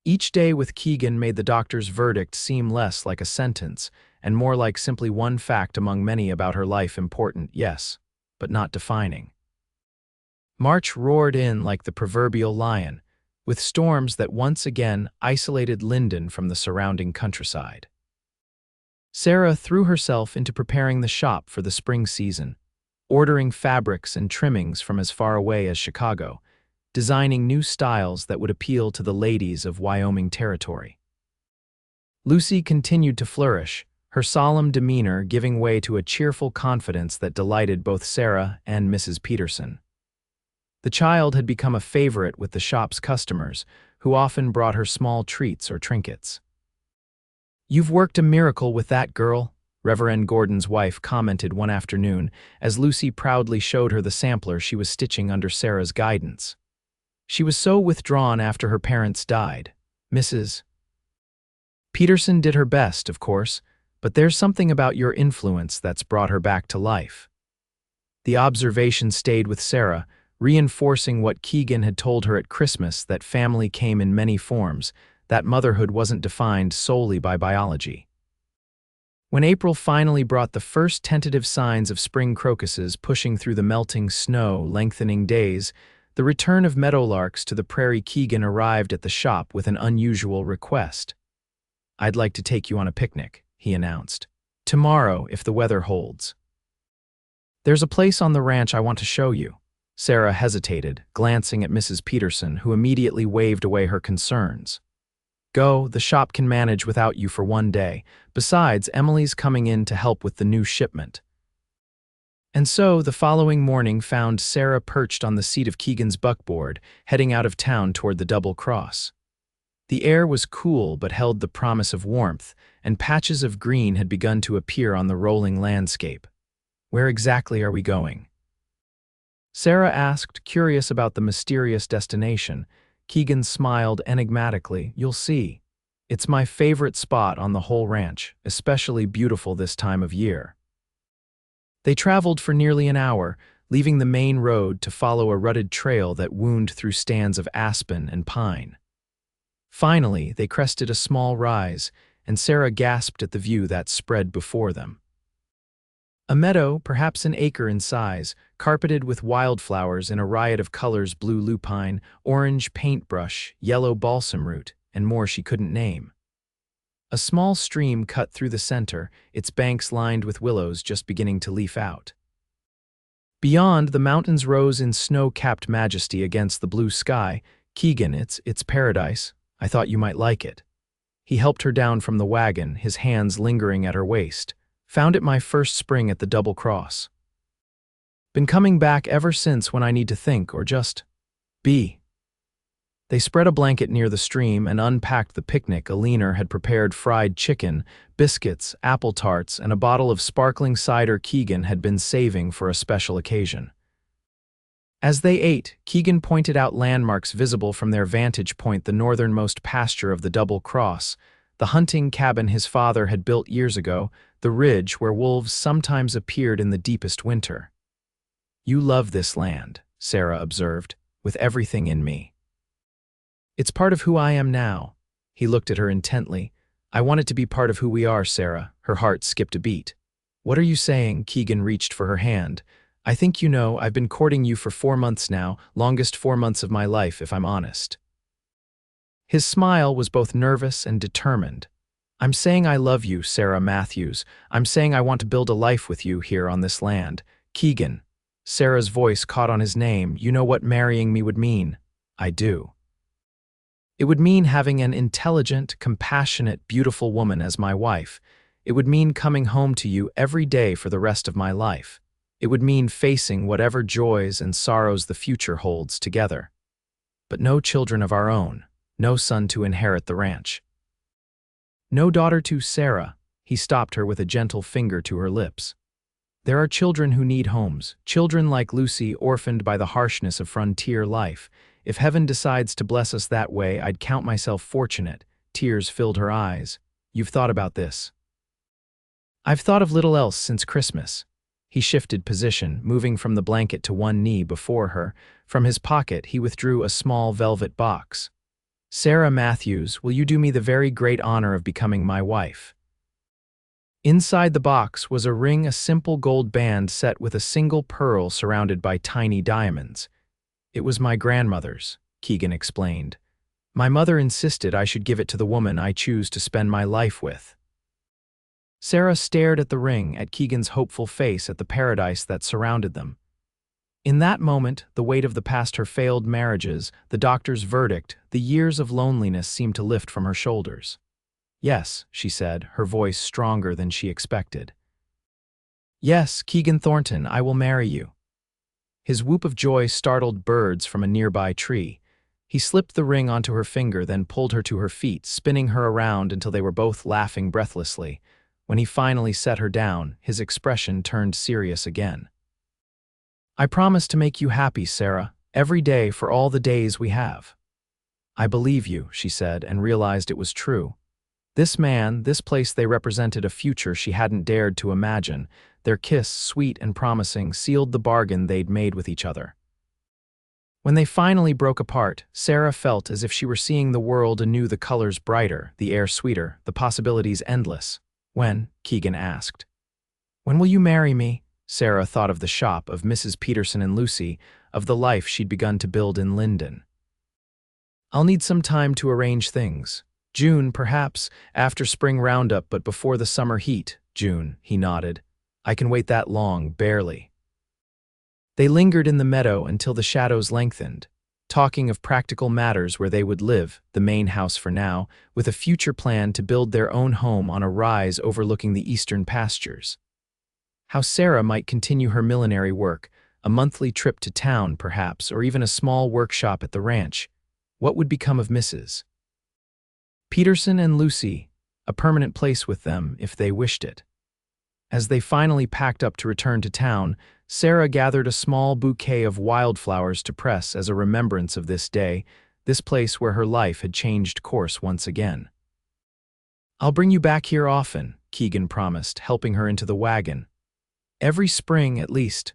Each day with Keegan made the doctor's verdict seem less like a sentence and more like simply one fact among many about her life, important, yes, but not defining. March roared in like the proverbial lion, with storms that once again isolated Linden from the surrounding countryside. Sarah threw herself into preparing the shop for the spring season, ordering fabrics and trimmings from as far away as Chicago, designing new styles that would appeal to the ladies of Wyoming Territory. Lucy continued to flourish, her solemn demeanor giving way to a cheerful confidence that delighted both Sarah and Mrs. Peterson. The child had become a favorite with the shop's customers, who often brought her small treats or trinkets. "You've worked a miracle with that girl," Reverend Gordon's wife commented one afternoon as Lucy proudly showed her the sampler she was stitching under Sarah's guidance. She was so withdrawn after her parents died. Mrs. Peterson did her best, of course, but there's something about your influence that's brought her back to life. The observation stayed with Sarah, reinforcing what Keegan had told her at Christmas, that family came in many forms, that motherhood wasn't defined solely by biology. When April finally brought the first tentative signs of spring crocuses pushing through the melting snow, lengthening days, the return of meadowlarks to the prairie, Keegan arrived at the shop with an unusual request. "I'd like to take you on a picnic," he announced. "Tomorrow, if the weather holds. There's a place on the ranch I want to show you." Sarah hesitated, glancing at Mrs. Peterson, who immediately waved away her concerns. "Go, the shop can manage without you for one day. Besides, Emily's coming in to help with the new shipment." And so the following morning found Sarah perched on the seat of Keegan's buckboard, heading out of town toward the Double Cross. The air was cool but held the promise of warmth, and patches of green had begun to appear on the rolling landscape. "Where exactly are we going?" Sarah asked, curious about the mysterious destination. Keegan smiled enigmatically. "You'll see. It's my favorite spot on the whole ranch, especially beautiful this time of year." They traveled for nearly an hour, leaving the main road to follow a rutted trail that wound through stands of aspen and pine. Finally, they crested a small rise, and Sarah gasped at the view that spread before them. A meadow, perhaps an acre in size, carpeted with wildflowers in a riot of colors: blue lupine, orange paintbrush, yellow balsam root, and more she couldn't name. A small stream cut through the center, its banks lined with willows just beginning to leaf out. Beyond, the mountains rose in snow-capped majesty against the blue sky. "Keegan, it's paradise. I thought you might like it." He helped her down from the wagon, his hands lingering at her waist. "Found it my first spring at the Double Cross. Been coming back ever since when I need to think or just be." They spread a blanket near the stream and unpacked the picnic. Alina had prepared fried chicken, biscuits, apple tarts, and a bottle of sparkling cider Keegan had been saving for a special occasion. As they ate, Keegan pointed out landmarks visible from their vantage point: the northernmost pasture of the Double Cross, the hunting cabin his father had built years ago, the ridge where wolves sometimes appeared in the deepest winter. "You love this land," Sarah observed, "with everything in me. It's part of who I am now." He looked at her intently. "I want it to be part of who we are, Sarah." Her heart skipped a beat. "What are you saying?" Keegan reached for her hand. "I think you know, I've been courting you for 4 months now, longest 4 months of my life, if I'm honest." His smile was both nervous and determined. "I'm saying I love you, Sarah Matthews. I'm saying I want to build a life with you here on this land. Keegan." Sarah's voice caught on his name. "You know what marrying me would mean." "I do. It would mean having an intelligent, compassionate, beautiful woman as my wife. It would mean coming home to you every day for the rest of my life. It would mean facing whatever joys and sorrows the future holds together. But no children of our own, no son to inherit the ranch. No daughter to Sarah." He stopped her with a gentle finger to her lips. There are children who need homes, children like Lucy orphaned by the harshness of frontier life. If heaven decides to bless us that way, I'd count myself fortunate. Tears filled her eyes. You've thought about this. I've thought of little else since Christmas. He shifted position, moving from the blanket to one knee before her. From his pocket, he withdrew a small velvet box. Sarah Matthews, will you do me the very great honor of becoming my wife? Inside the box was a ring, a simple gold band set with a single pearl surrounded by tiny diamonds. It was my grandmother's, Keegan explained. My mother insisted I should give it to the woman I choose to spend my life with. Sarah stared at the ring, at Keegan's hopeful face, at the paradise that surrounded them. In that moment, the weight of the past, her failed marriages, the doctor's verdict, the years of loneliness seemed to lift from her shoulders. Yes, she said, her voice stronger than she expected. Yes, Keegan Thornton, I will marry you. His whoop of joy startled birds from a nearby tree. He slipped the ring onto her finger, then pulled her to her feet, spinning her around until they were both laughing breathlessly. When he finally set her down, his expression turned serious again. I promise to make you happy, Sarah, every day for all the days we have. I believe you, she said, and realized it was true. This man, this place, they represented a future she hadn't dared to imagine. Their kiss, sweet and promising, sealed the bargain they'd made with each other. When they finally broke apart, Sarah felt as if she were seeing the world anew, the colors brighter, the air sweeter, the possibilities endless. When? Keegan asked. When will you marry me? Sarah thought of the shop, of Mrs. Peterson and Lucy, of the life she'd begun to build in Linden. I'll need some time to arrange things. June, perhaps, after spring roundup, but before the summer heat. June, he nodded. I can wait that long, barely. They lingered in the meadow until the shadows lengthened, talking of practical matters, where they would live, the main house for now, with a future plan to build their own home on a rise overlooking the eastern pastures. How Sarah might continue her millinery work, a monthly trip to town perhaps, or even a small workshop at the ranch. What would become of Mrs. Peterson and Lucy, a permanent place with them if they wished it. As they finally packed up to return to town, Sarah gathered a small bouquet of wildflowers to press as a remembrance of this day, this place where her life had changed course once again. I'll bring you back here often, Keegan promised, helping her into the wagon. Every spring, at least.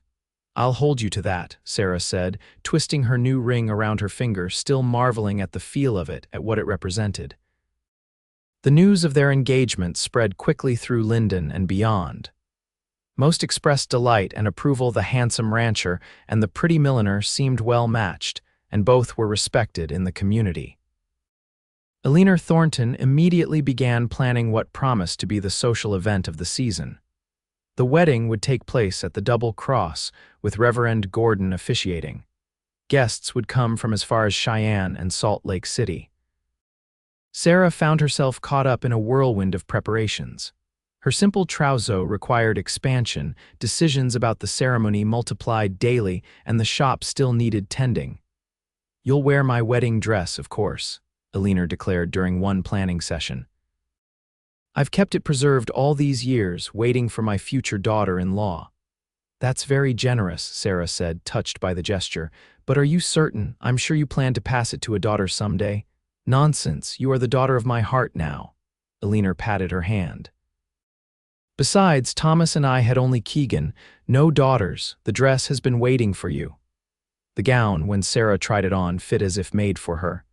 I'll hold you to that, Sarah said, twisting her new ring around her finger, still marveling at the feel of it, at what it represented. The news of their engagement spread quickly through Linden and beyond. Most expressed delight and approval. The handsome rancher and the pretty milliner seemed well matched, and both were respected in the community. Keegan Thornton immediately began planning what promised to be the social event of the season. The wedding would take place at the Double Cross, with Reverend Gordon officiating. Guests would come from as far as Cheyenne and Salt Lake City. Sarah found herself caught up in a whirlwind of preparations. Her simple trousseau required expansion, decisions about the ceremony multiplied daily, and the shop still needed tending. You'll wear my wedding dress, of course, Keegan declared during one planning session. I've kept it preserved all these years, waiting for my future daughter-in-law. That's very generous, Sarah said, touched by the gesture. But are you certain? I'm sure you plan to pass it to a daughter someday. Nonsense, you are the daughter of my heart now. Keegan patted her hand. Besides, Thomas and I had only Keegan, no daughters. The dress has been waiting for you. The gown, when Sarah tried it on, fit as if made for her.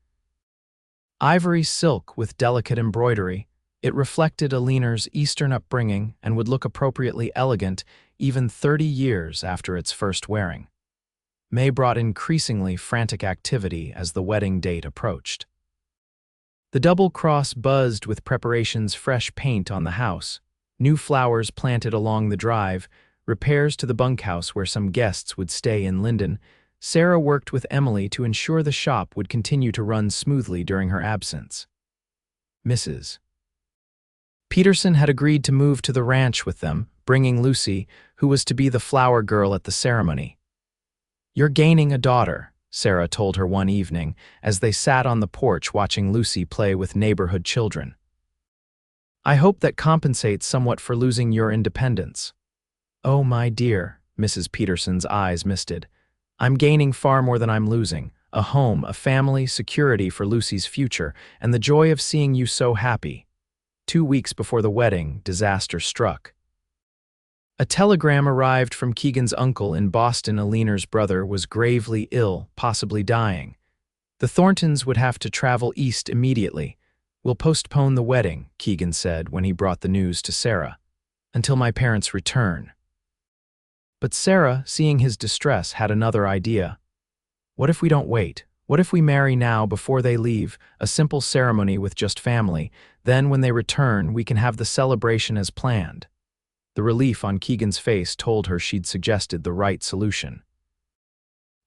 Ivory silk with delicate embroidery, it reflected Keegan's Eastern upbringing and would look appropriately elegant even 30 years after its first wearing. May brought increasingly frantic activity as the wedding date approached. The Double Cross buzzed with preparations, fresh paint on the house, new flowers planted along the drive, repairs to the bunkhouse where some guests would stay in Linden. Sarah worked with Emily to ensure the shop would continue to run smoothly during her absence. Mrs. Peterson had agreed to move to the ranch with them, bringing Lucy, who was to be the flower girl at the ceremony. You're gaining a daughter, Sarah told her one evening as they sat on the porch watching Lucy play with neighborhood children. I hope that compensates somewhat for losing your independence. Oh, my dear, Mrs. Peterson's eyes misted. I'm gaining far more than I'm losing. A home, a family, security for Lucy's future, and the joy of seeing you so happy. 2 weeks before the wedding, disaster struck. A telegram arrived from Keegan's uncle in Boston. Aliner's brother was gravely ill, possibly dying. The Thorntons would have to travel east immediately. We'll postpone the wedding, Keegan said when he brought the news to Sarah, until my parents return. But Sarah, seeing his distress, had another idea. What if we don't wait? What if we marry now before they leave, a simple ceremony with just family? Then when they return, we can have the celebration as planned. The relief on Keegan's face told her she'd suggested the right solution.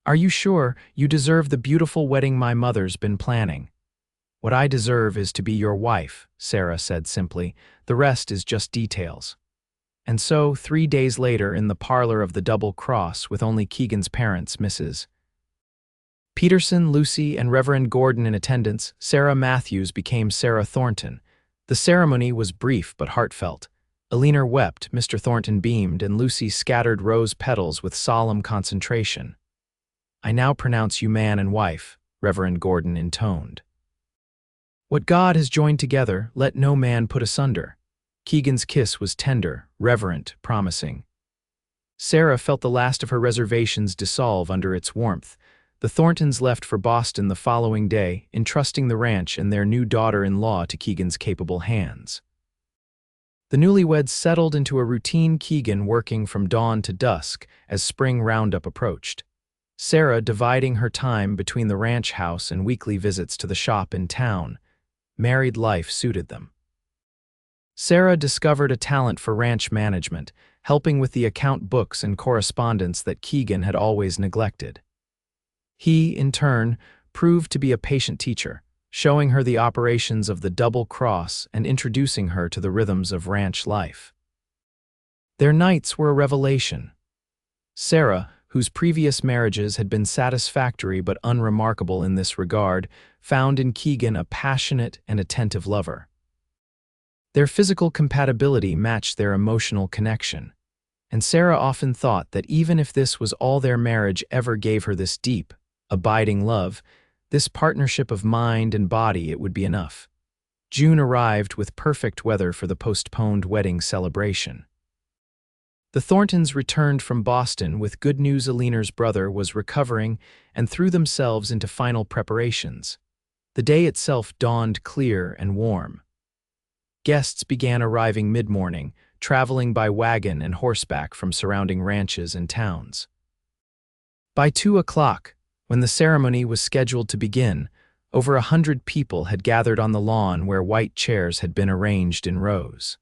Are you sure you deserve the beautiful wedding my mother's been planning? What I deserve is to be your wife, Sarah said simply. The rest is just details. And so, 3 days later, in the parlor of the Double Cross, with only Keegan's parents, Mrs. Peterson, Lucy, and Reverend Gordon in attendance, Sarah Matthews became Sarah Thornton. The ceremony was brief but heartfelt. Aliner wept, Mr. Thornton beamed, and Lucy scattered rose petals with solemn concentration. I now pronounce you man and wife, Reverend Gordon intoned. What God has joined together, let no man put asunder. Keegan's kiss was tender, reverent, promising. Sarah felt the last of her reservations dissolve under its warmth. The Thorntons left for Boston the following day, entrusting the ranch and their new daughter-in-law to Keegan's capable hands. The newlyweds settled into a routine, Keegan working from dawn to dusk as spring roundup approached. Sarah dividing her time between the ranch house and weekly visits to the shop in town. Married life suited them. Sarah discovered a talent for ranch management, helping with the account books and correspondence that Keegan had always neglected. He, in turn, proved to be a patient teacher, showing her the operations of the Double Cross and introducing her to the rhythms of ranch life. Their nights were a revelation. Sarah, whose previous marriages had been satisfactory but unremarkable in this regard, found in Keegan a passionate and attentive lover. Their physical compatibility matched their emotional connection, and Sarah often thought that even if this was all their marriage ever gave her, this deep, abiding love, this partnership of mind and body, it would be enough. June arrived with perfect weather for the postponed wedding celebration. The Thorntons returned from Boston with good news. Aliner's brother was recovering and threw themselves into final preparations. The day itself dawned clear and warm. Guests began arriving mid-morning, traveling by wagon and horseback from surrounding ranches and towns. By 2 o'clock, when the ceremony was scheduled to begin, over 100 people had gathered on the lawn where white chairs had been arranged in rows.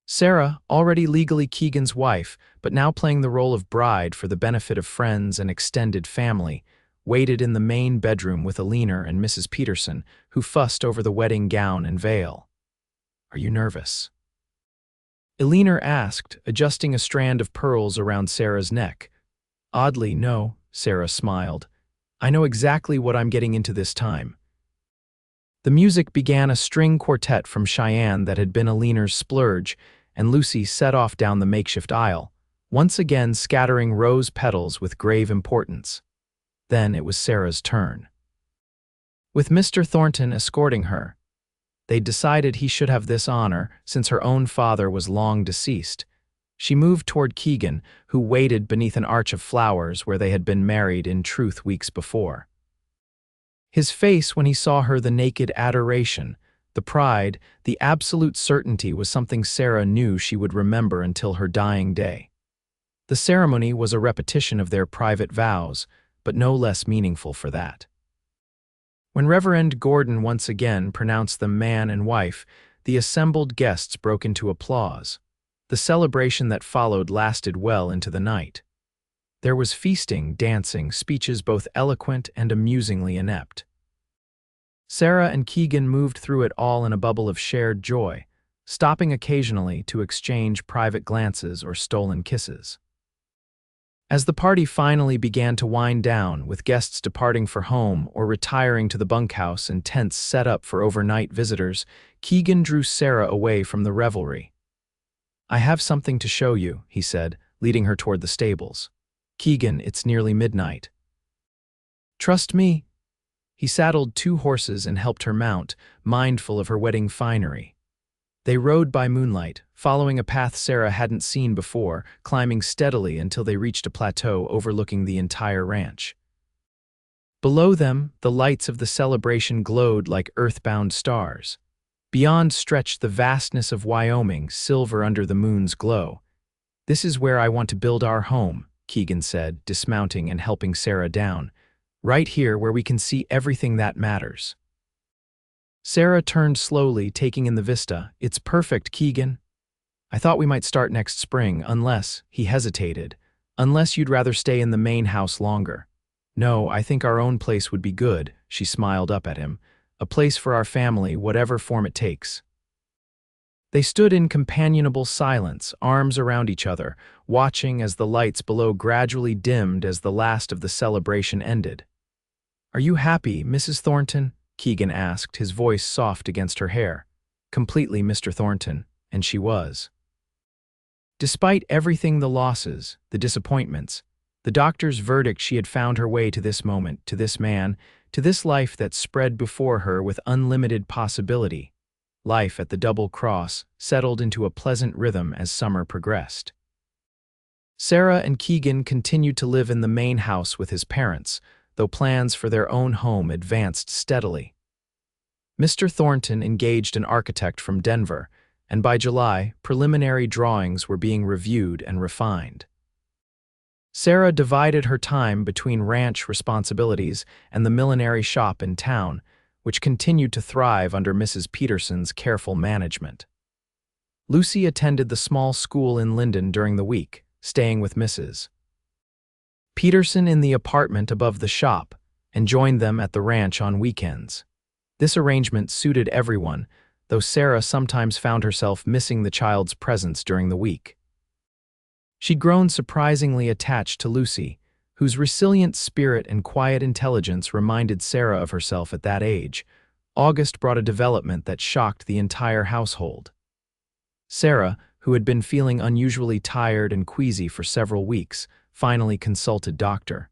Sarah, already legally Keegan's wife, but now playing the role of bride for the benefit of friends and extended family, waited in the main bedroom with Aliner and Mrs. Peterson, who fussed over the wedding gown and veil. Are you nervous? Aliner asked, adjusting a strand of pearls around Sarah's neck. Oddly, no, Sarah smiled. I know exactly what I'm getting into this time. The music began, a string quartet from Cheyenne that had been Aliner's splurge, and Lucy set off down the makeshift aisle, once again scattering rose petals with grave importance. Then it was Sarah's turn. With Mr. Thornton escorting her, they decided he should have this honor since her own father was long deceased. She moved toward Keegan, who waited beneath an arch of flowers where they had been married in truth weeks before. His face when he saw her, the naked adoration, the pride, the absolute certainty, was something Sarah knew she would remember until her dying day. The ceremony was a repetition of their private vows, but no less meaningful for that. When Reverend Gordon once again pronounced them man and wife, the assembled guests broke into applause. The celebration that followed lasted well into the night. There was feasting, dancing, speeches both eloquent and amusingly inept. Sarah and Keegan moved through it all in a bubble of shared joy, stopping occasionally to exchange private glances or stolen kisses. As the party finally began to wind down, with guests departing for home or retiring to the bunkhouse and tents set up for overnight visitors, Keegan drew Sarah away from the revelry. "I have something to show you," he said, leading her toward the stables. "Keegan, it's nearly midnight." "Trust me." He saddled 2 horses and helped her mount, mindful of her wedding finery. They rode by moonlight, following a path Sarah hadn't seen before, climbing steadily until they reached a plateau overlooking the entire ranch. Below them, the lights of the celebration glowed like earthbound stars. Beyond stretched the vastness of Wyoming, silver under the moon's glow. "This is where I want to build our home," Keegan said, dismounting and helping Sarah down. "Right here where we can see everything that matters." Sarah turned slowly, taking in the vista. "It's perfect, Keegan. I thought we might start next spring, unless," he hesitated, "unless you'd rather stay in the main house longer." "No, I think our own place would be good," she smiled up at him. "A place for our family, whatever form it takes." They stood in companionable silence, arms around each other, watching as the lights below gradually dimmed as the last of the celebration ended. "Are you happy, Mrs. Thornton?" Keegan asked, his voice soft against her hair. "Completely, Mr. Thornton," and she was. Despite everything, the losses, the disappointments, the doctor's verdict, she had found her way to this moment, to this man, to this life that spread before her with unlimited possibility. Life at the Double Cross settled into a pleasant rhythm as summer progressed. Sarah and Keegan continued to live in the main house with his parents, though plans for their own home advanced steadily. Mr. Thornton engaged an architect from Denver, and by July, preliminary drawings were being reviewed and refined. Sarah divided her time between ranch responsibilities and the millinery shop in town, which continued to thrive under Mrs. Peterson's careful management. Lucy attended the small school in Linden during the week, staying with Mrs. Peterson in the apartment above the shop, and joined them at the ranch on weekends. This arrangement suited everyone, though Sarah sometimes found herself missing the child's presence during the week. She'd grown surprisingly attached to Lucy, whose resilient spirit and quiet intelligence reminded Sarah of herself at that age. August brought a development that shocked the entire household. Sarah, who had been feeling unusually tired and queasy for several weeks, finally consulted Dr.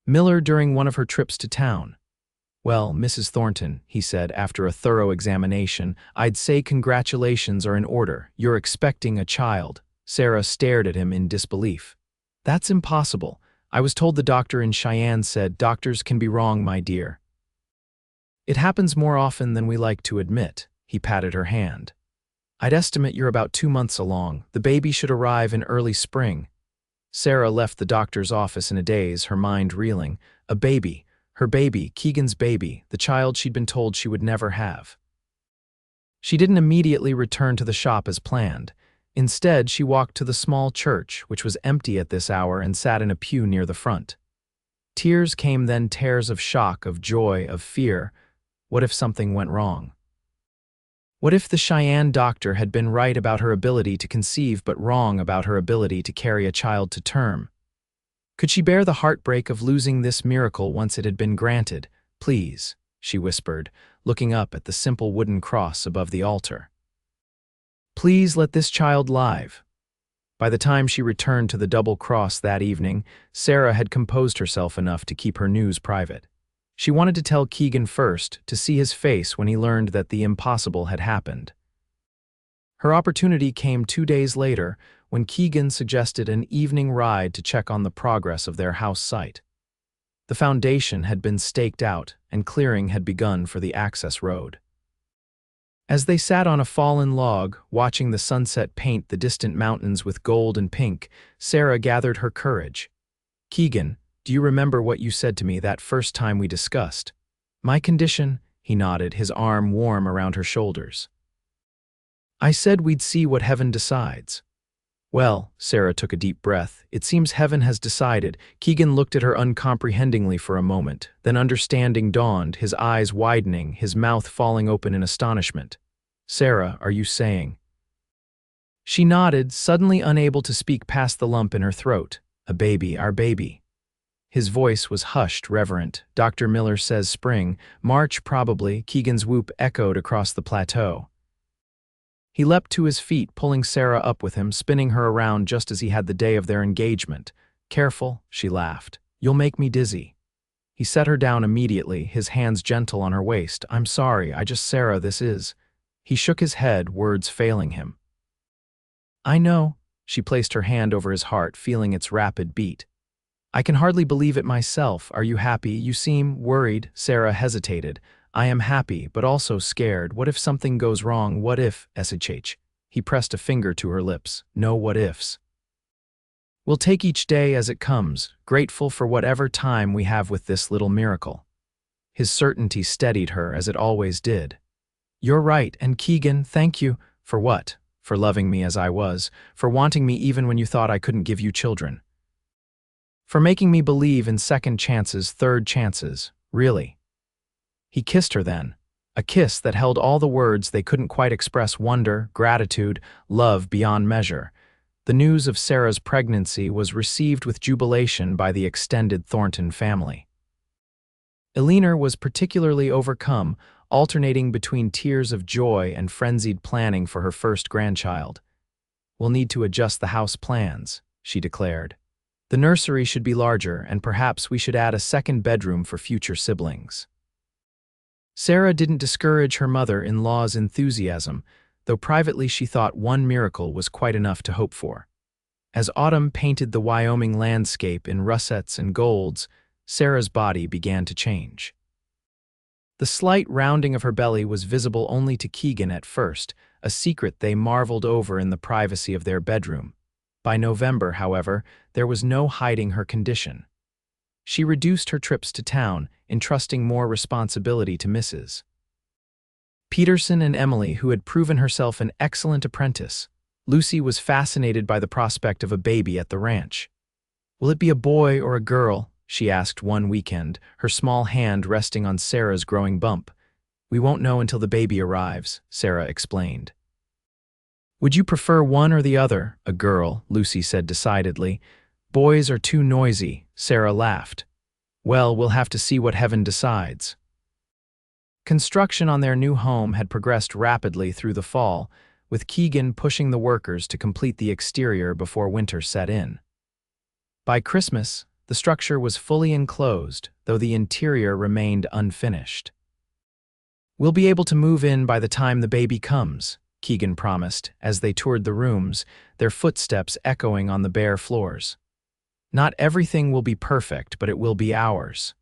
Miller during one of her trips to town. "Well, Mrs. Thornton," he said after a thorough examination, "I'd say congratulations are in order. You're expecting a child." Sarah stared at him in disbelief. "That's impossible. I was told the doctor in Cheyenne said doctors can be wrong, my dear." "It happens more often than we like to admit," he patted her hand. "I'd estimate you're about 2 months along. The baby should arrive in early spring." Sarah left the doctor's office in a daze, her mind reeling. A baby, her baby, Keegan's baby, the child she'd been told she would never have. She didn't immediately return to the shop as planned. Instead, she walked to the small church, which was empty at this hour, and sat in a pew near the front. Tears came, then tears of shock, of joy, of fear. What if something went wrong? What if the Cheyenne doctor had been right about her ability to conceive but wrong about her ability to carry a child to term? Could she bear the heartbreak of losing this miracle once it had been granted? "Please," she whispered, looking up at the simple wooden cross above the altar. "Please let this child live." By the time she returned to the Double Cross that evening, Sarah had composed herself enough to keep her news private. She wanted to tell Keegan first, to see his face when he learned that the impossible had happened. Her opportunity came 2 days later, when Keegan suggested an evening ride to check on the progress of their house site. The foundation had been staked out, and clearing had begun for the access road. As they sat on a fallen log, watching the sunset paint the distant mountains with gold and pink, Sarah gathered her courage. "Keegan, do you remember what you said to me that first time we discussed?" "My condition?" He nodded, his arm warm around her shoulders. "I said we'd see what heaven decides." "Well," Sarah took a deep breath, "it seems heaven has decided." Keegan looked at her uncomprehendingly for a moment, then understanding dawned, his eyes widening, his mouth falling open in astonishment. "Sarah, are you saying?" She nodded, suddenly unable to speak past the lump in her throat. A baby, our baby." His voice was hushed, reverent. Dr. Miller says spring, March probably, Keegan's whoop echoed across the plateau. He leapt to his feet, pulling Sarah up with him, spinning her around just as he had the day of their engagement. "Careful," she laughed. "You'll make me dizzy." He set her down immediately, his hands gentle on her waist. "I'm sorry, Sarah, this is—" He shook his head, words failing him. "I know." She placed her hand over his heart, feeling its rapid beat. "I can hardly believe it myself. Are you happy? You seem worried." Sarah hesitated. "I am happy, but also scared. What if something goes wrong? What if, SHH?" He pressed a finger to her lips. "No what ifs. We'll take each day as it comes, grateful for whatever time we have with this little miracle." His certainty steadied her, as it always did. "You're right, and Keegan, thank you." "For what?" "For loving me as I was, for wanting me even when you thought I couldn't give you children. For making me believe in second chances, third chances, really." He kissed her then, a kiss that held all the words they couldn't quite express: wonder, gratitude, love beyond measure. The news of Sarah's pregnancy was received with jubilation by the extended Thornton family. Eleanor was particularly overcome, alternating between tears of joy and frenzied planning for her first grandchild. "We'll need to adjust the house plans," she declared. "The nursery should be larger, and perhaps we should add a second bedroom for future siblings." Sarah didn't discourage her mother-in-law's enthusiasm, though privately she thought one miracle was quite enough to hope for. As autumn painted the Wyoming landscape in russets and golds, Sarah's body began to change. The slight rounding of her belly was visible only to Keegan at first, a secret they marveled over in the privacy of their bedroom. By November, however, there was no hiding her condition. She reduced her trips to town, entrusting more responsibility to Mrs. Peterson and Emily, who had proven herself an excellent apprentice. Lucy was fascinated by the prospect of a baby at the ranch. "Will it be a boy or a girl?" she asked one weekend, her small hand resting on Sarah's growing bump. "We won't know until the baby arrives," Sarah explained. "Would you prefer one or the other?" "A girl," Lucy said decidedly. "Boys are too noisy," Sarah laughed. "Well, we'll have to see what heaven decides." Construction on their new home had progressed rapidly through the fall, with Keegan pushing the workers to complete the exterior before winter set in. By Christmas, the structure was fully enclosed, though the interior remained unfinished. "We'll be able to move in by the time the baby comes," Keegan promised as they toured the rooms, their footsteps echoing on the bare floors. "Not everything will be perfect, but it will be ours."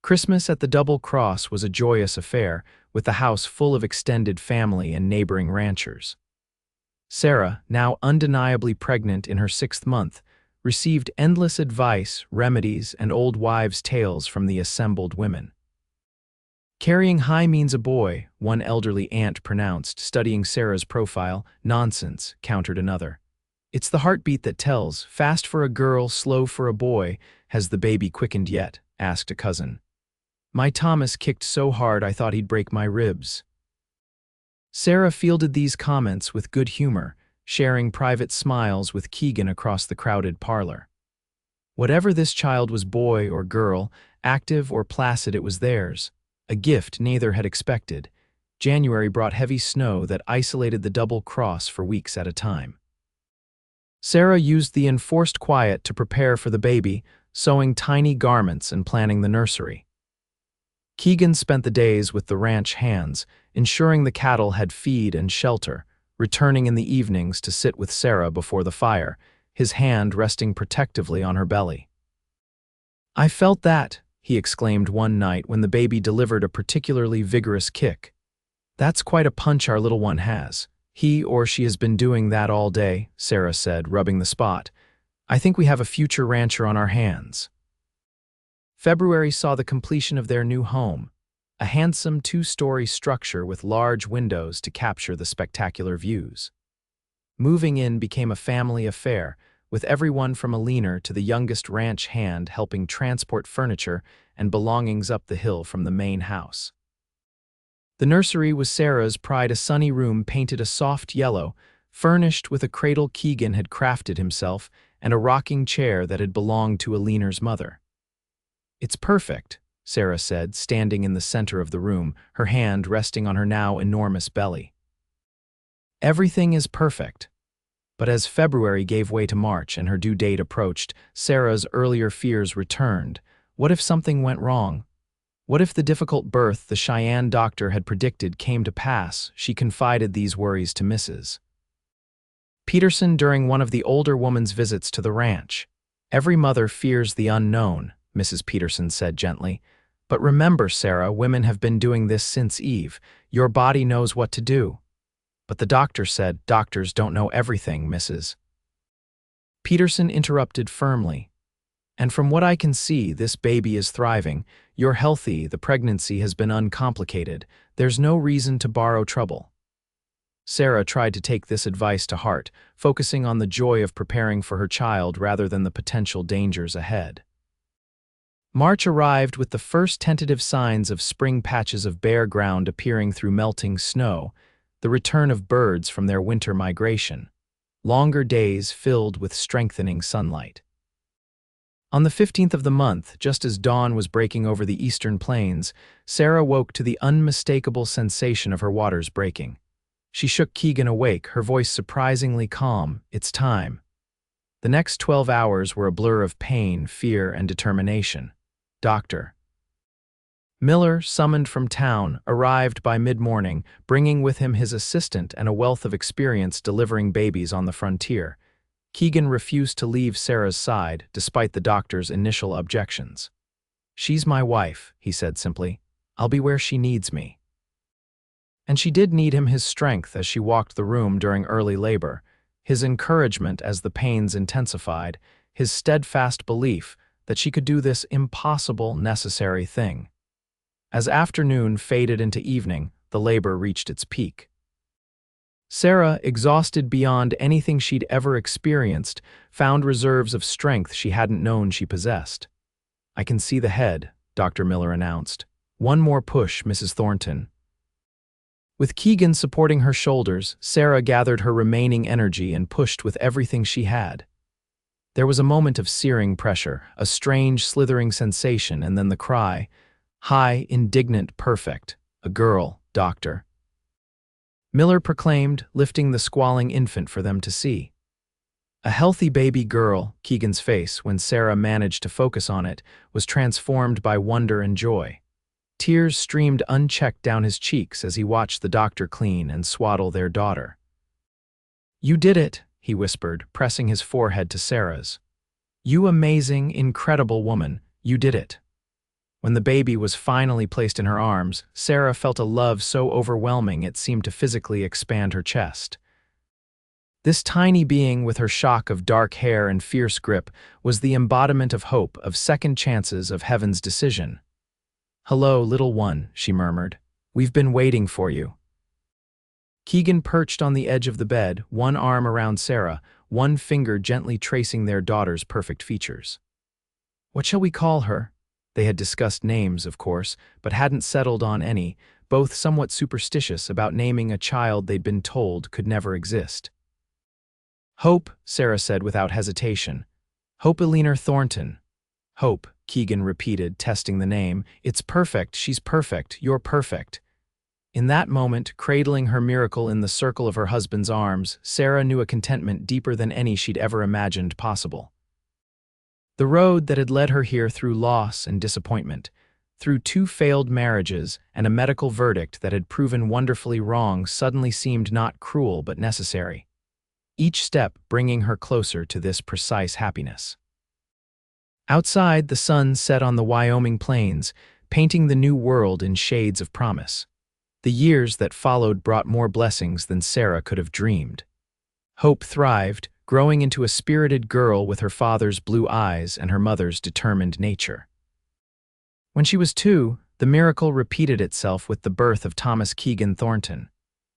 Christmas at the Double Cross was a joyous affair, with the house full of extended family and neighboring ranchers. Sarah, now undeniably pregnant in her 6th month, received endless advice, remedies, and old wives' tales from the assembled women. "Carrying high means a boy," one elderly aunt pronounced, studying Sarah's profile. "Nonsense," countered another. "It's the heartbeat that tells. Fast for a girl, slow for a boy." "Has the baby quickened yet?" asked a cousin. "My Thomas kicked so hard I thought he'd break my ribs." Sarah fielded these comments with good humor, sharing private smiles with Keegan across the crowded parlor. Whatever this child was, boy or girl, active or placid, it was theirs, a gift neither had expected. January brought heavy snow that isolated the Double Cross for weeks at a time. Sarah used the enforced quiet to prepare for the baby, sewing tiny garments and planning the nursery. Keegan spent the days with the ranch hands, ensuring the cattle had feed and shelter, returning in the evenings to sit with Sarah before the fire, his hand resting protectively on her belly. "I felt that," he exclaimed one night when the baby delivered a particularly vigorous kick. "That's quite a punch our little one has. He or she has been doing that all day," Sarah said, rubbing the spot. "I think we have a future rancher on our hands." February saw the completion of their new home, a handsome 2-story structure with large windows to capture the spectacular views. Moving in became a family affair, with everyone from Eleanor to the youngest ranch hand helping transport furniture and belongings up the hill from the main house. The nursery was Sarah's pride, a sunny room painted a soft yellow, furnished with a cradle Keegan had crafted himself, and a rocking chair that had belonged to Aliner's mother. "It's perfect," Sarah said, standing in the center of the room, her hand resting on her now enormous belly. Everything is perfect. But as February gave way to March and her due date approached, Sarah's earlier fears returned. What if something went wrong? What if the difficult birth the Cheyenne doctor had predicted came to pass? She confided these worries to Mrs. Peterson during one of the older woman's visits to the ranch. "Every mother fears the unknown," Mrs. Peterson said gently. "But remember, Sarah, women have been doing this since Eve. Your body knows what to do." "But the doctor said," "Doctors don't know everything, Mrs. Peterson interrupted firmly. "And from what I can see, this baby is thriving. You're healthy, the pregnancy has been uncomplicated. There's no reason to borrow trouble." Sarah tried to take this advice to heart, focusing on the joy of preparing for her child rather than the potential dangers ahead. March arrived with the first tentative signs of spring, patches of bare ground appearing through melting snow, the return of birds from their winter migration, longer days filled with strengthening sunlight. On the 15th of the month, just as dawn was breaking over the eastern plains, Sarah woke to the unmistakable sensation of her waters breaking. She shook Keegan awake, her voice surprisingly calm. "It's time." The next 12 hours were a blur of pain, fear, and determination. Dr. Miller, summoned from town, arrived by mid-morning, bringing with him his assistant and a wealth of experience delivering babies on the frontier. Keegan refused to leave Sarah's side, despite the doctor's initial objections. "She's my wife," he said simply. "I'll be where she needs me." And she did need him, his strength as she walked the room during early labor, his encouragement as the pains intensified, his steadfast belief that she could do this impossible, necessary thing. As afternoon faded into evening, the labor reached its peak. Sarah, exhausted beyond anything she'd ever experienced, found reserves of strength she hadn't known she possessed. "I can see the head," Dr. Miller announced. "One more push, Mrs. Thornton." With Keegan supporting her shoulders, Sarah gathered her remaining energy and pushed with everything she had. There was a moment of searing pressure, a strange, slithering sensation, and then the cry, high, indignant, perfect. "A girl, doctor," Miller proclaimed, lifting the squalling infant for them to see. A healthy baby girl, Keegan's face, when Sarah managed to focus on it, was transformed by wonder and joy. Tears streamed unchecked down his cheeks as he watched the doctor clean and swaddle their daughter. "You did it," he whispered, pressing his forehead to Sarah's. "You amazing, incredible woman, you did it." When the baby was finally placed in her arms, Sarah felt a love so overwhelming it seemed to physically expand her chest. This tiny being with her shock of dark hair and fierce grip was the embodiment of hope, of second chances, of heaven's decision. "Hello, little one," she murmured. "We've been waiting for you." Keegan perched on the edge of the bed, one arm around Sarah, one finger gently tracing their daughter's perfect features. "What shall we call her?" They had discussed names, of course, but hadn't settled on any, both somewhat superstitious about naming a child they'd been told could never exist. "Hope," Sarah said without hesitation. "Hope Aliner Thornton." "Hope," Keegan repeated, testing the name. "It's perfect, she's perfect, you're perfect." In that moment, cradling her miracle in the circle of her husband's arms, Sarah knew a contentment deeper than any she'd ever imagined possible. The road that had led her here through loss and disappointment, through 2 failed marriages and a medical verdict that had proven wonderfully wrong, suddenly seemed not cruel but necessary, each step bringing her closer to this precise happiness. Outside, the sun set on the Wyoming plains, painting the new world in shades of promise. The years that followed brought more blessings than Sarah could have dreamed. Hope thrived, growing into a spirited girl with her father's blue eyes and her mother's determined nature. When she was 2, the miracle repeated itself with the birth of Thomas Keegan Thornton,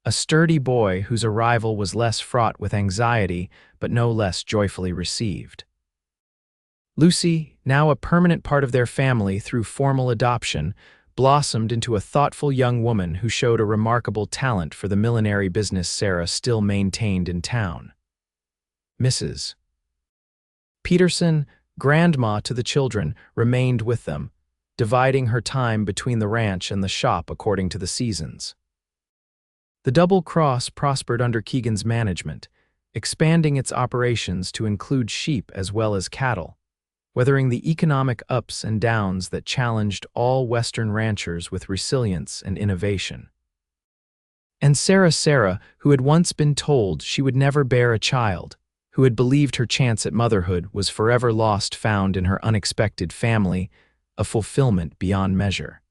a sturdy boy whose arrival was less fraught with anxiety but no less joyfully received. Lucy, now a permanent part of their family through formal adoption, blossomed into a thoughtful young woman who showed a remarkable talent for the millinery business Sarah still maintained in town. Mrs. Peterson, grandma to the children, remained with them, dividing her time between the ranch and the shop according to the seasons. The Double Cross prospered under Keegan's management, expanding its operations to include sheep as well as cattle, weathering the economic ups and downs that challenged all Western ranchers with resilience and innovation. And Sarah, who had once been told she would never bear a child, who had believed her chance at motherhood was forever lost, found in her unexpected family a fulfillment beyond measure.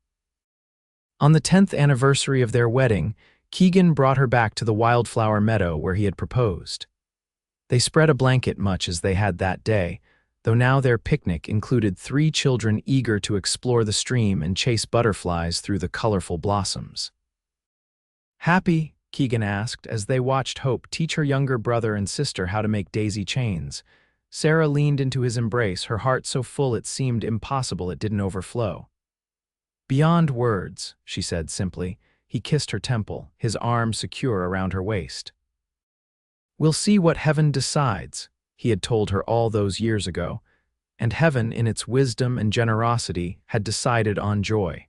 On the 10th anniversary of their wedding, Keegan brought her back to the wildflower meadow where he had proposed. They spread a blanket much as they had that day, though now their picnic included 3 children eager to explore the stream and chase butterflies through the colorful blossoms. "Happy?" Keegan asked as they watched Hope teach her younger brother and sister how to make daisy chains. Sarah leaned into his embrace, her heart so full it seemed impossible it didn't overflow. "Beyond words," she said simply. He kissed her temple, his arm secure around her waist. "We'll see what heaven decides," he had told her all those years ago, and heaven, in its wisdom and generosity, had decided on joy.